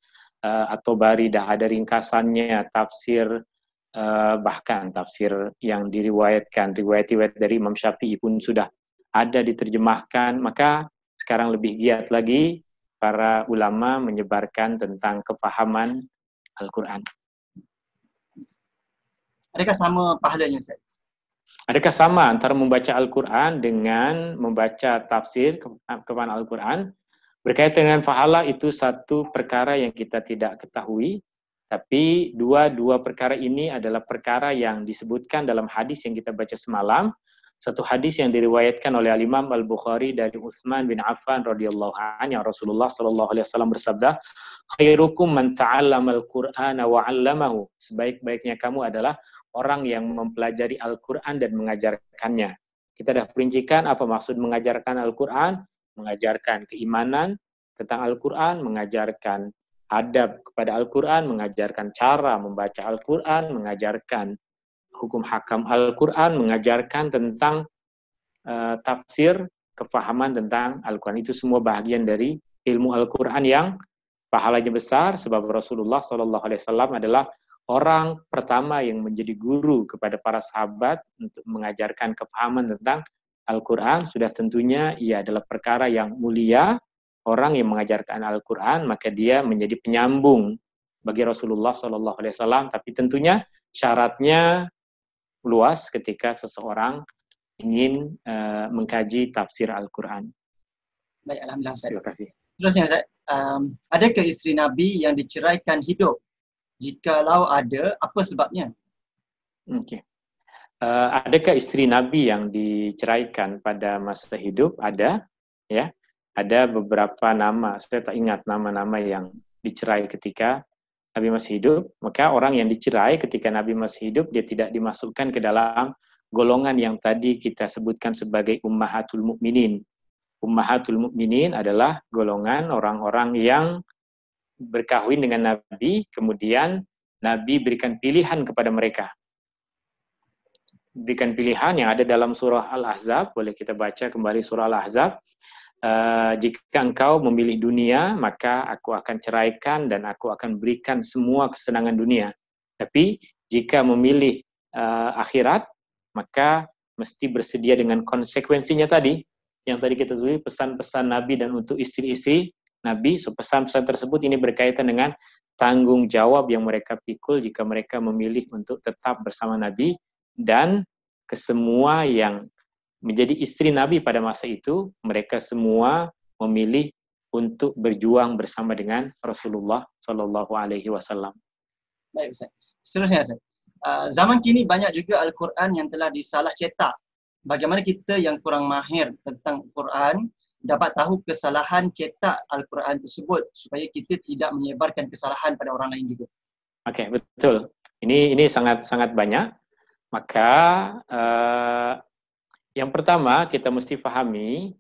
At-Tabari dah ada ringkasannya, tafsir bahkan tafsir yang diriwayatkan, riwayat-riwayat dari Imam Syafi'i pun sudah ada diterjemahkan. Maka sekarang lebih giat lagi para ulama menyebarkan tentang kepahaman Al-Quran. Adakah sama pahalanya, Ustaz? Adakah sama antara membaca Al-Quran dengan membaca tafsir kepahaman Al-Quran? Berkaitan dengan pahala itu satu perkara yang kita tidak ketahui, tapi dua perkara ini adalah perkara yang disebutkan dalam hadis yang kita baca semalam. Satu hadis yang diriwayatkan oleh Imam Al-Bukhari dari Utsman bin Affan radhiyallahu anhu, yang Rasulullah sallallahu alaihi wasallam bersabda, "Khairukum man ta'allama al-Qur'ana wa 'allamahu." Sebaik-baiknya kamu adalah orang yang mempelajari Al-Qur'an dan mengajarkannya. Kita dah perincikan apa maksud mengajarkan Al-Qur'an, mengajarkan keimanan tentang Al-Qur'an, mengajarkan adab kepada Al-Quran, mengajarkan cara membaca Al-Quran, mengajarkan hukum hakam Al-Quran, mengajarkan tentang tafsir, kefahaman tentang Al-Quran. Itu semua bahagian dari ilmu Al-Quran yang pahalanya besar, sebab Rasulullah SAW adalah orang pertama yang menjadi guru kepada para sahabat untuk mengajarkan kepahaman tentang Al-Quran. Sudah tentunya ia adalah perkara yang mulia. Orang yang mengajarkan Al-Quran, maka dia menjadi penyambung bagi Rasulullah SAW. Tapi tentunya syaratnya luas ketika seseorang ingin mengkaji tafsir Al-Quran. Baik, alhamdulillah, Ustaz. Terima kasih. Terusnya, Ustaz, adakah isteri Nabi yang diceraikan hidup? Jikalau ada, apa sebabnya? Okay. Adakah isteri Nabi yang diceraikan pada masa hidup? Ada, ya. Ada beberapa nama, saya tak ingat nama-nama yang dicerai ketika Nabi masih hidup. Maka orang yang dicerai ketika Nabi masih hidup, dia tidak dimasukkan ke dalam golongan yang tadi kita sebutkan sebagai Ummahatul Mukminin. Ummahatul Mukminin adalah golongan orang-orang yang berkahwin dengan Nabi, kemudian Nabi berikan pilihan kepada mereka. Berikan pilihan yang ada dalam surah Al-Ahzab, boleh kita baca kembali surah Al-Ahzab. Jika engkau memilih dunia, maka aku akan ceraikan dan aku akan berikan semua kesenangan dunia. Tapi jika memilih akhirat, maka mesti bersedia dengan konsekuensinya tadi. Yang tadi kita tulis pesan-pesan Nabi dan untuk istri-istri Nabi. So, pesan-pesan tersebut ini berkaitan dengan tanggung jawab yang mereka pikul jika mereka memilih untuk tetap bersama Nabi, dan kesemua yang menjadi istri Nabi pada masa itu, mereka semua memilih untuk berjuang bersama dengan Rasulullah Shallallahu Alaihi Wasallam. Baik, Ustaz. Seterusnya, Ustaz. Zaman kini banyak juga Al-Quran yang telah disalah cetak. Bagaimana kita yang kurang mahir tentang Quran dapat tahu kesalahan cetak Al-Quran tersebut supaya kita tidak menyebarkan kesalahan pada orang lain juga? Okey, betul. Ini sangat banyak. Maka yang pertama kita mesti pahami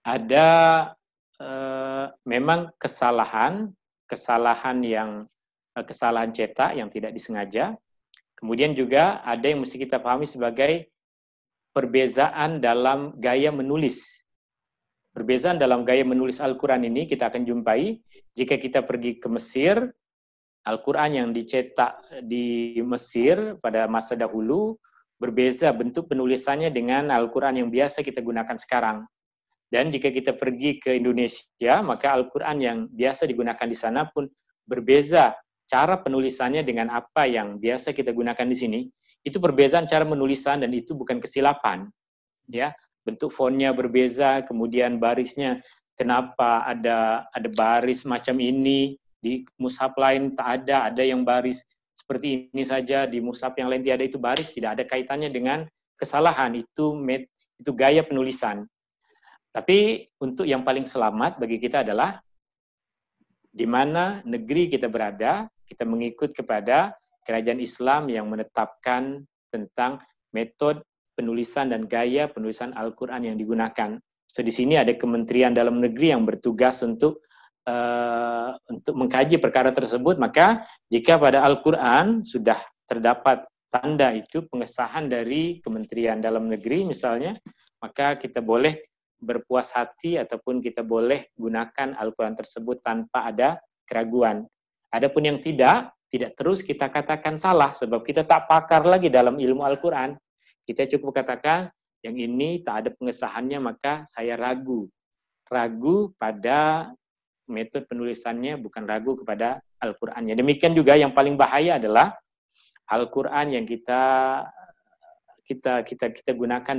ada memang kesalahan cetak yang tidak disengaja. Kemudian juga ada yang mesti kita pahami sebagai perbezaan dalam gaya menulis. Perbezaan dalam gaya menulis Al-Quran ini kita akan jumpai jika kita pergi ke Mesir. Al-Quran yang dicetak di Mesir pada masa dahulu berbeza bentuk penulisannya dengan Al-Quran yang biasa kita gunakan sekarang. Dan jika kita pergi ke Indonesia, maka Al-Quran yang biasa digunakan di sana pun berbeza cara penulisannya dengan apa yang biasa kita gunakan di sini. Itu perbezaan cara menulisan dan itu bukan kesilapan. Ya, bentuk fontnya berbeza, kemudian barisnya kenapa ada baris macam ini, di mushaf lain tak ada yang baris seperti ini saja, di mushaf yang lain tidak ada, itu baris tidak ada kaitannya dengan kesalahan, itu gaya penulisan. Tapi untuk yang paling selamat bagi kita adalah di mana negeri kita berada, kita mengikut kepada kerajaan Islam yang menetapkan tentang metode penulisan dan gaya penulisan Al-Quran yang digunakan. So di sini ada Kementerian Dalam Negeri yang bertugas untuk mengkaji perkara tersebut. Maka jika pada Al-Quran sudah terdapat tanda itu pengesahan dari Kementerian Dalam Negeri misalnya, maka kita boleh berpuas hati ataupun kita boleh gunakan Al-Quran tersebut tanpa ada keraguan. Adapun yang tidak terus kita katakan salah sebab kita tak pakar lagi dalam ilmu Al-Quran. Kita cukup katakan yang ini tak ada pengesahannya, maka saya ragu pada metode penulisannya, bukan ragu kepada Al-Qurannya. Demikian juga yang paling bahaya adalah Al-Quran yang kita gunakan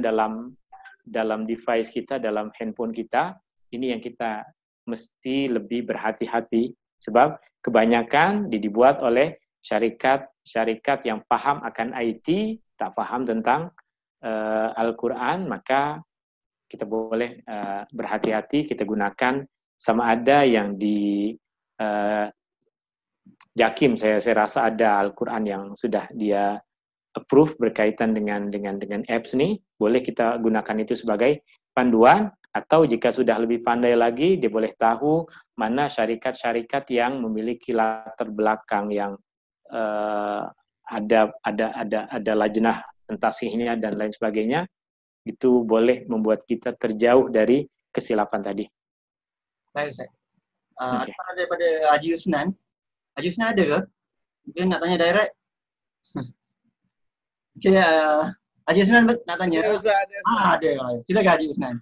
dalam device kita, dalam handphone kita. Ini yang kita mesti lebih berhati-hati sebab kebanyakan dibuat oleh syarikat yang paham akan IT, tak paham tentang Al-Quran, maka kita boleh berhati-hati, kita gunakan sama ada yang di Jakim, saya rasa ada Al-Quran yang sudah dia approve berkaitan dengan apps nih, boleh kita gunakan itu sebagai panduan, atau jika sudah lebih pandai lagi, dia boleh tahu mana syarikat-syarikat yang memiliki latar belakang yang ada lajnah pentasihnya dan lain sebagainya, itu boleh membuat kita terjauh dari kesilapan tadi. Baik, Ustaz. Okay. Daripada Haji Usnan. Haji Usnan ada ke? Dia nak tanya direct. Okay, Haji Usnan nak tanya. Ya, Ustaz, ada. Silakan Haji Usnan.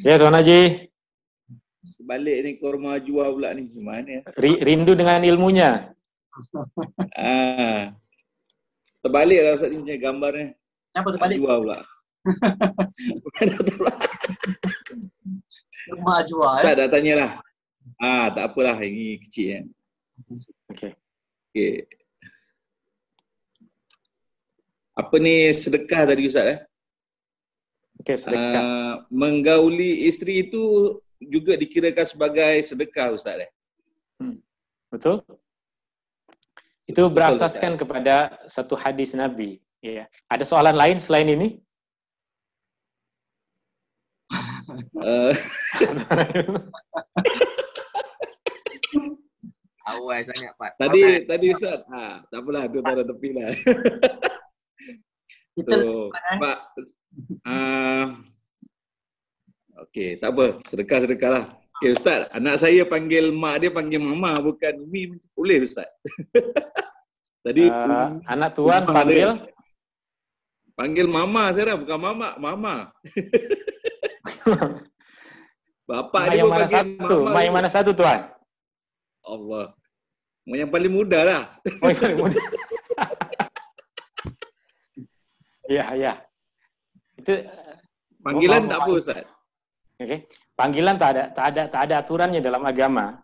Ya, Tuan Haji. Balik ni ke rumah Jua pula ni. Gimana? Rindu dengan ilmunya. Terbalik lah Ustaz ni punya gambarnya. Kenapa terbalik? Jua pula. Rumah Ajwa. Ustaz dah tanyalah. Tak apalah, ini kecil kan. Okey. Okay. Apa ni sedekah tadi Ustaz Okey, sedekah. Menggauli isteri itu juga dikirakan sebagai sedekah Ustaz Betul? Itu berasaskan kepada satu hadis Nabi. Ya. Ada soalan lain selain ini? Awal sangat Pak. Tadi Ustaz, tak apalah, dia taruh tepi lah. So, Pak, okey, tak apa, sedekah lah. Okey Ustaz, anak saya panggil mak dia panggil mama, bukan Umi, boleh Ustaz? Tadi anak tuan panggil mama sekarang, bukan mama. Bapak dia pun panggil mama. Mak yang mana satu tuan? Allah. Yang paling muda lah. Oh, yang paling muda. Ya. Itu panggilan tak apa Ustaz. Okey. Panggilan tak ada aturannya dalam agama.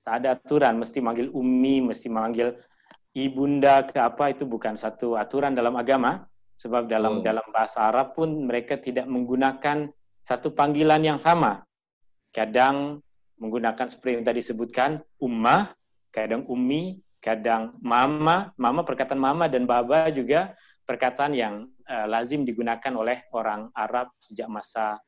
Tak ada aturan mesti manggil umi, mesti manggil ibunda ke apa, itu bukan satu aturan dalam agama sebab dalam bahasa Arab pun mereka tidak menggunakan satu panggilan yang sama. Kadang menggunakan seperti yang tadi sebutkan, ummah, kadang ummi, kadang mama. Perkataan mama dan baba juga perkataan yang lazim digunakan oleh orang Arab sejak masa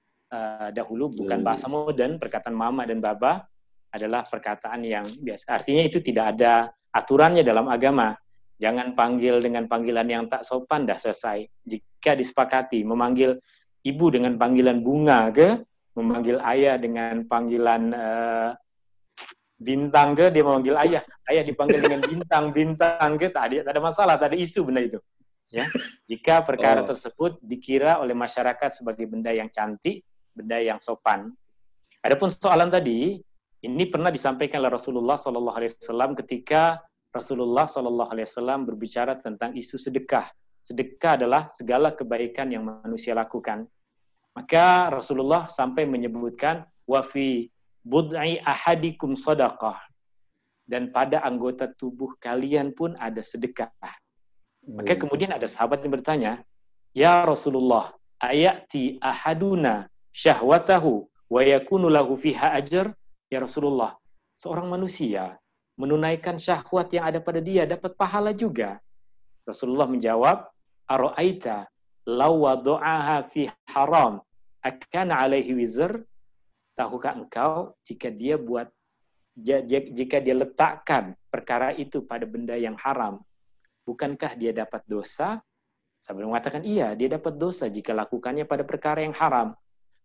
dahulu, bukan bahasa modern. Perkataan mama dan baba adalah perkataan yang biasa. Artinya itu tidak ada aturannya dalam agama. Jangan panggil dengan panggilan yang tak sopan, dah selesai. Jika disepakati memanggil ibu dengan panggilan bunga ke, memanggil ayah dengan panggilan bintang ke, dia memanggil ayah dipanggil dengan bintang ke, tak ada masalah, tak ada isu benda itu. Ya, jika perkara tersebut dikira oleh masyarakat sebagai benda yang cantik, benda yang sopan. Adapun soalan tadi, ini pernah disampaikan oleh Rasulullah SAW ketika Rasulullah SAW berbicara tentang isu sedekah. Sedekah adalah segala kebaikan yang manusia lakukan. Maka Rasulullah sampai menyebutkan wa fi bud'i ahadikum sadaqah, dan pada anggota tubuh kalian pun ada sedekah. Maka kemudian ada sahabat yang bertanya, ya Rasulullah, ayati ahaduna syahwatahu wa yakunu lahu fiha ajr? Ya Rasulullah, seorang manusia menunaikan syahwat yang ada pada dia dapat pahala juga. Rasulullah menjawab, ara'aita law wada'aha fi haram akan alaihi wizr. Tahukah engkau jika dia letakkan perkara itu pada benda yang haram, bukankah dia dapat dosa? Sahabat mengatakan, iya, dia dapat dosa jika lakukannya pada perkara yang haram.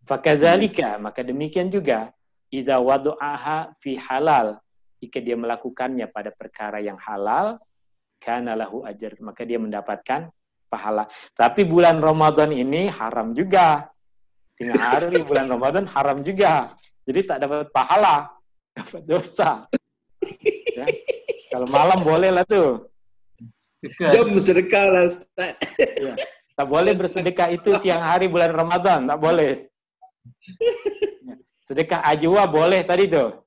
Fakadzalika, maka demikian juga, idza wada'aha fi halal, jika dia melakukannya pada perkara yang halal, kana lahu ajr, maka dia mendapatkan pahala. Tapi bulan Ramadan ini haram juga. 3 hari bulan Ramadan haram juga. Jadi tak dapat pahala, dapat dosa. Ya. Kalau malam boleh lah tuh. Jom bersedekah lah Ustaz. Ya. Tak boleh bersedekah itu siang hari bulan Ramadan, tak boleh. Ya. Sedekah ajwa boleh tadi tuh.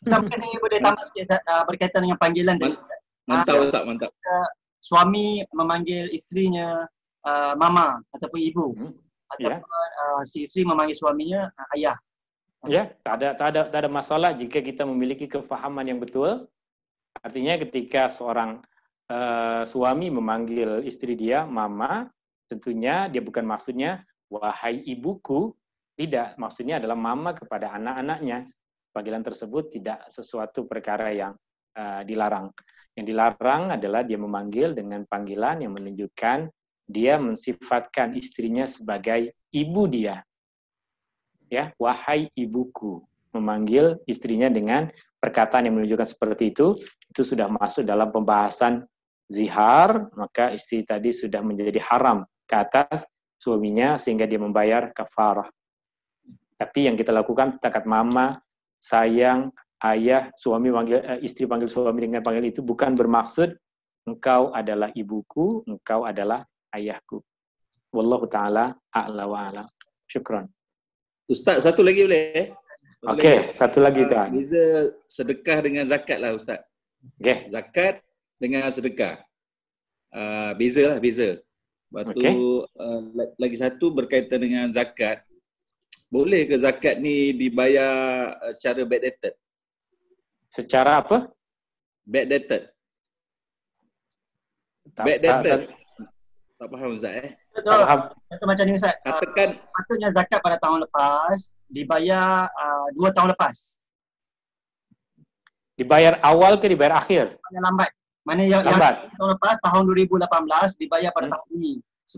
Sampai ni boleh tambah sikit berkaitan dengan panggilan tadi. Mantap Ustaz, mantap. Suami memanggil isterinya mama ataupun ibu. Ataupun si isteri memanggil suaminya ayah. Ya, tak ada masalah jika kita memiliki kefahaman yang betul. Artinya ketika seorang suami memanggil istri dia mama, tentunya dia bukan maksudnya wahai ibuku, tidak, maksudnya adalah mama kepada anak-anaknya. Panggilan tersebut tidak sesuatu perkara yang dilarang. Yang dilarang adalah dia memanggil dengan panggilan yang menunjukkan dia mensifatkan istrinya sebagai ibu dia. Ya, wahai ibuku, memanggil istrinya dengan perkataan yang menunjukkan seperti itu sudah masuk dalam pembahasan zihar, maka istri tadi sudah menjadi haram ke atas suaminya sehingga dia membayar kafarah. Tapi yang kita lakukan takat mama, sayang, ayah, istri panggil suami dengan panggil itu bukan bermaksud engkau adalah ibuku, engkau adalah ayahku. Wallahu ta'ala a'la wa a'lam. Syukran. Ustaz, satu lagi boleh? Okey, satu lagi tuan. Beza sedekah dengan zakat lah Ustaz. Okey. Zakat dengan sedekah. Beza. Lepas tu lagi satu berkaitan dengan zakat. Boleh ke zakat ni dibayar secara backdated? Secara apa? Backdated. Backdated. Tak faham Ustaz Betul macam ni Ustaz. Katakan patutnya zakat pada tahun lepas dibayar 2 tahun lepas. Dibayar awal ke dibayar akhir? Yang lambat. Mana yang tahun lepas tahun 2018 dibayar pada tahun ini.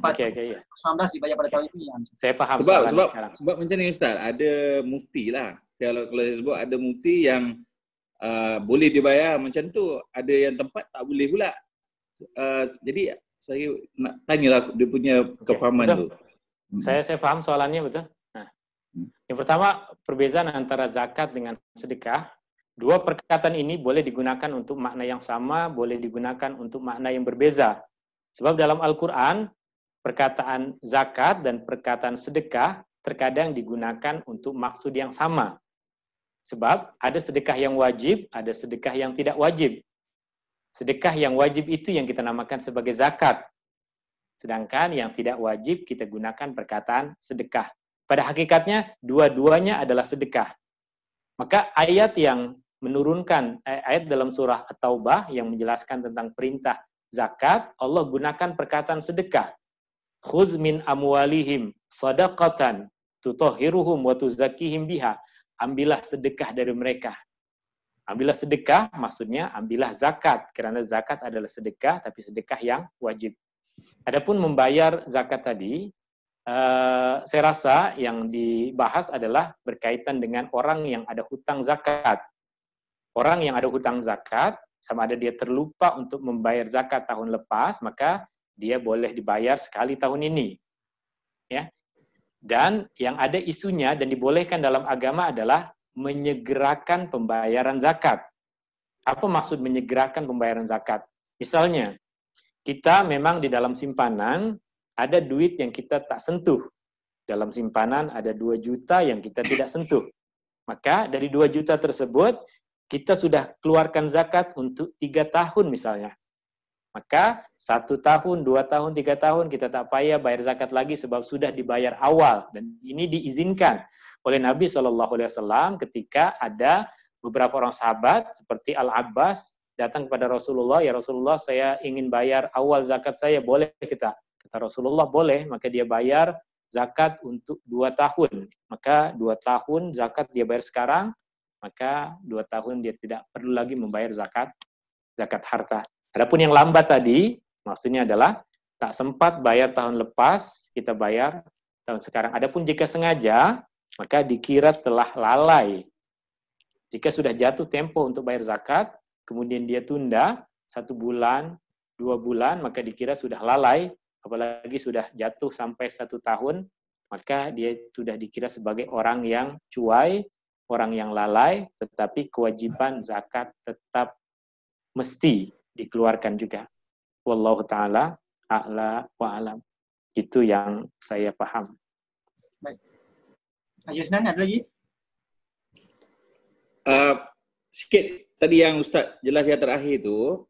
Okey. 2019 dibayar pada tahun ini. Saya faham. Sebab macam ni Ustaz, ada mufti lah. Kalau saya sebut ada mufti yang boleh dibayar macam tu, ada yang tempat tak boleh pula. Jadi saya nak tanyalah dia punya kefahaman tu. Saya faham soalannya, betul. Nah, yang pertama, perbezaan antara zakat dengan sedekah. Dua perkataan ini boleh digunakan untuk makna yang sama, boleh digunakan untuk makna yang berbeza. Sebab dalam Al-Quran, perkataan zakat dan perkataan sedekah terkadang digunakan untuk maksud yang sama. Sebab ada sedekah yang wajib, ada sedekah yang tidak wajib. Sedekah yang wajib itu yang kita namakan sebagai zakat. Sedangkan yang tidak wajib kita gunakan perkataan sedekah. Pada hakikatnya, dua-duanya adalah sedekah. Maka ayat yang menurunkan, ayat dalam surah At-Taubah yang menjelaskan tentang perintah zakat, Allah gunakan perkataan sedekah. Khuz min amwalihim sadaqatan tutahhiruhum wa tuzakkihim biha. Ambillah sedekah dari mereka. Ambillah sedekah, maksudnya ambillah zakat. Kerana zakat adalah sedekah, tapi sedekah yang wajib. Adapun membayar zakat tadi, saya rasa yang dibahas adalah berkaitan dengan orang yang ada hutang zakat. Orang yang ada hutang zakat, sama ada dia terlupa untuk membayar zakat tahun lepas, maka dia boleh dibayar sekali tahun ini. Ya. Dan yang ada isunya dan dibolehkan dalam agama adalah menyegerakan pembayaran zakat. Apa maksud menyegerakan pembayaran zakat? Misalnya, kita memang di dalam simpanan ada duit yang kita tak sentuh. Dalam simpanan ada 2 juta yang kita tidak sentuh. Maka dari 2 juta tersebut, kita sudah keluarkan zakat untuk 3 tahun misalnya. Maka 1 tahun, 2 tahun, 3 tahun kita tak payah bayar zakat lagi sebab sudah dibayar awal. Dan ini diizinkan oleh Nabi SAW ketika ada beberapa orang sahabat seperti Al-Abbas datang kepada Rasulullah, ya Rasulullah saya ingin bayar awal zakat saya, boleh kita? Kata Rasulullah, boleh. Maka dia bayar zakat untuk 2 tahun. Maka 2 tahun zakat dia bayar sekarang, maka 2 tahun dia tidak perlu lagi membayar zakat harta. Adapun yang lambat tadi, maksudnya adalah tak sempat bayar tahun lepas, kita bayar tahun sekarang. Adapun jika sengaja, maka dikira telah lalai. Jika sudah jatuh tempo untuk bayar zakat, kemudian dia tunda 1 bulan, 2 bulan, maka dikira sudah lalai, apalagi sudah jatuh sampai 1 tahun, maka dia sudah dikira sebagai orang yang cuai, orang yang lalai, tetapi kewajiban zakat tetap mesti dikeluarkan juga. Wallahu ta'ala a'la wa alam. Itu yang saya paham. Baik. Yusnan, ada lagi? Sikit tadi yang Ustaz jelas yang terakhir tu,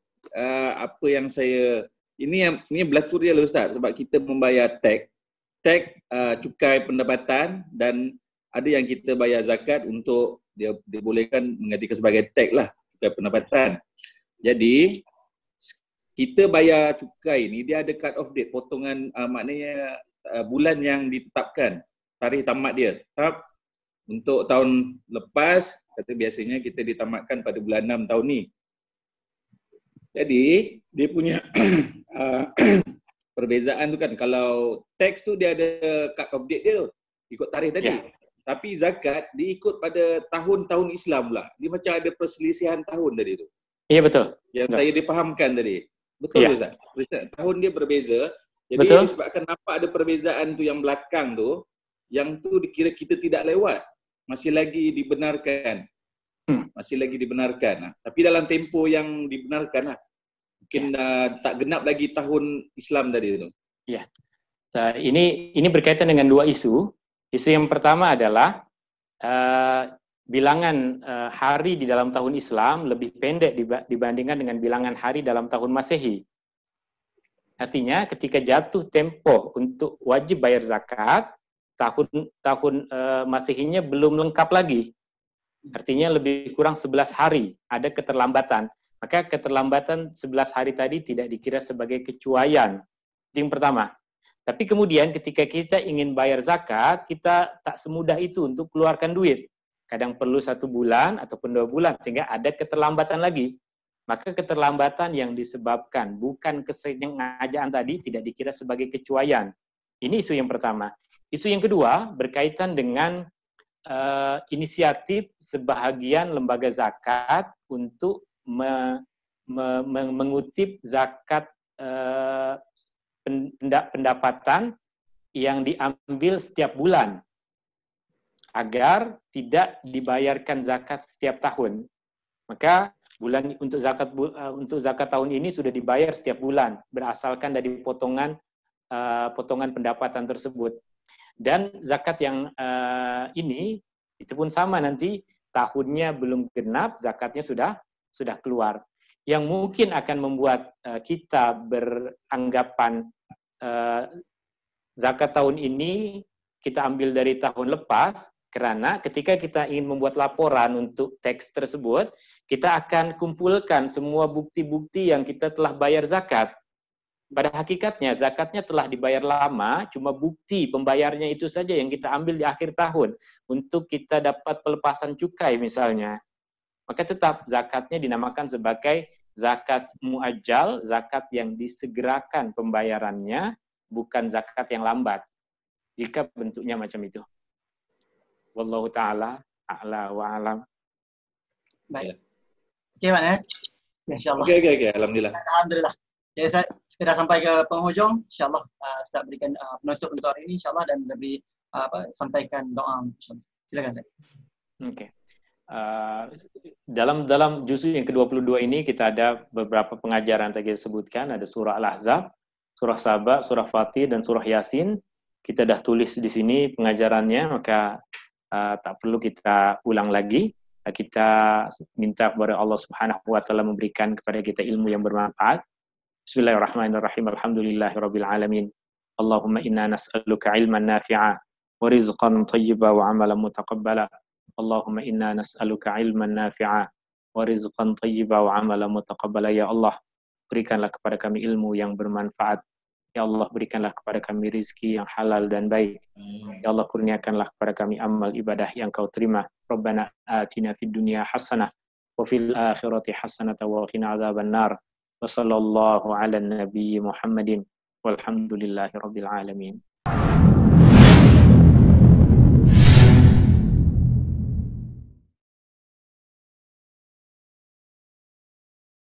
apa yang saya, ini berlaku real Ustaz, sebab kita membayar tax, cukai pendapatan, dan ada yang kita bayar zakat untuk dia bolehkan menggantikan sebagai tax lah, cukai pendapatan. Jadi kita bayar cukai ni dia ada cut off date, potongan maknanya bulan yang ditetapkan, tarikh tamat dia. Untuk tahun lepas, kata biasanya kita ditamatkan pada bulan 6 tahun ni. Jadi, dia punya perbezaan tu kan, kalau tax tu dia ada cut off date dia, ikut tarikh tadi. Yeah. Tapi zakat, dia ikut pada tahun-tahun Islam pula. Dia macam ada perselisihan tahun tadi tu. Iya, betul. Yang saya dipahamkan tadi. Betul Ustaz? Tahun dia berbeza. Jadi betul. disebabkan nampak ada perbezaan tu yang belakang tu, yang tu dikira kita tidak lewat. Masih lagi dibenarkan. Masih lagi dibenarkan. Tapi dalam tempoh yang dibenarkan lah. Mungkin tak genap lagi tahun Islam tadi tu. Ya. Ini berkaitan dengan 2 isu. Isu yang pertama adalah bilangan hari di dalam tahun Islam lebih pendek dibandingkan dengan bilangan hari dalam tahun Masehi. Artinya ketika jatuh tempo untuk wajib bayar zakat, tahun Masehinya belum lengkap lagi. Artinya lebih kurang 11 hari ada keterlambatan. Maka keterlambatan 11 hari tadi tidak dikira sebagai kecuaian. Itu yang pertama. Tapi kemudian ketika kita ingin bayar zakat, kita tak semudah itu untuk keluarkan duit. Kadang perlu 1 bulan ataupun 2 bulan, sehingga ada keterlambatan lagi. Maka keterlambatan yang disebabkan bukan kesengajaan tadi tidak dikira sebagai kecuaian. Ini isu yang pertama. Isu yang kedua berkaitan dengan inisiatif sebahagian lembaga zakat untuk mengutip zakat pendapatan yang diambil setiap bulan, agar tidak dibayarkan zakat setiap tahun. Maka untuk zakat tahun ini sudah dibayar setiap bulan berasalkan dari potongan pendapatan tersebut. Dan zakat yang ini itu pun sama, nanti tahunnya belum genap, zakatnya sudah keluar. Yang mungkin akan membuat kita beranggapan zakat tahun ini kita ambil dari tahun lepas. Karena ketika kita ingin membuat laporan untuk teks tersebut, kita akan kumpulkan semua bukti-bukti yang kita telah bayar zakat. Pada hakikatnya, zakatnya telah dibayar lama, cuma bukti pembayarnya itu saja yang kita ambil di akhir tahun untuk kita dapat pelepasan cukai misalnya. Maka tetap zakatnya dinamakan sebagai zakat muajjal, zakat yang disegerakan pembayarannya, bukan zakat yang lambat. Jika bentuknya macam itu. Wallahu ta'ala a'la wa alam. Baik. Okey, Wan, InsyaAllah. Okey. Alhamdulillah. Alhamdulillah. Ya, kita dah sampai ke penghujung. InsyaAllah Ustaz berikan penutup untuk hari ini insyaAllah dan lebih sampaikan doa. Silakan. Okey. Dalam juz yang ke-22 ini kita ada beberapa pengajaran tadi disebutkan. Ada surah Al-Ahzab, surah Saba, surah Fatir, dan surah Yasin. Kita dah tulis di sini pengajarannya, maka tak perlu kita ulang lagi. Kita minta kepada Allah Subhanahu wa taala memberikan kepada kita ilmu yang bermanfaat. Bismillahirrahmanirrahim. Alhamdulillahirabbil alamin. Allahumma inna nas'aluka ilman nafi'a wa rizqan thayyiban wa amalan mutaqabbala. Allahumma inna nas'aluka ilman nafi'a wa rizqan thayyiba wa amalan mutaqabbala. Ya Allah, berikanlah kepada kami ilmu yang bermanfaat. Ya Allah, berikanlah kepada kami rizki yang halal dan baik. Ya Allah, kurniakanlah kepada kami amal ibadah yang Kau terima. Rabbana atina fid dunya hasanah wa fil akhirati hasanah wa qina adzabannar. Wa sallallahu ala nabiyyi Muhammadin walhamdulillahi rabbil alamin.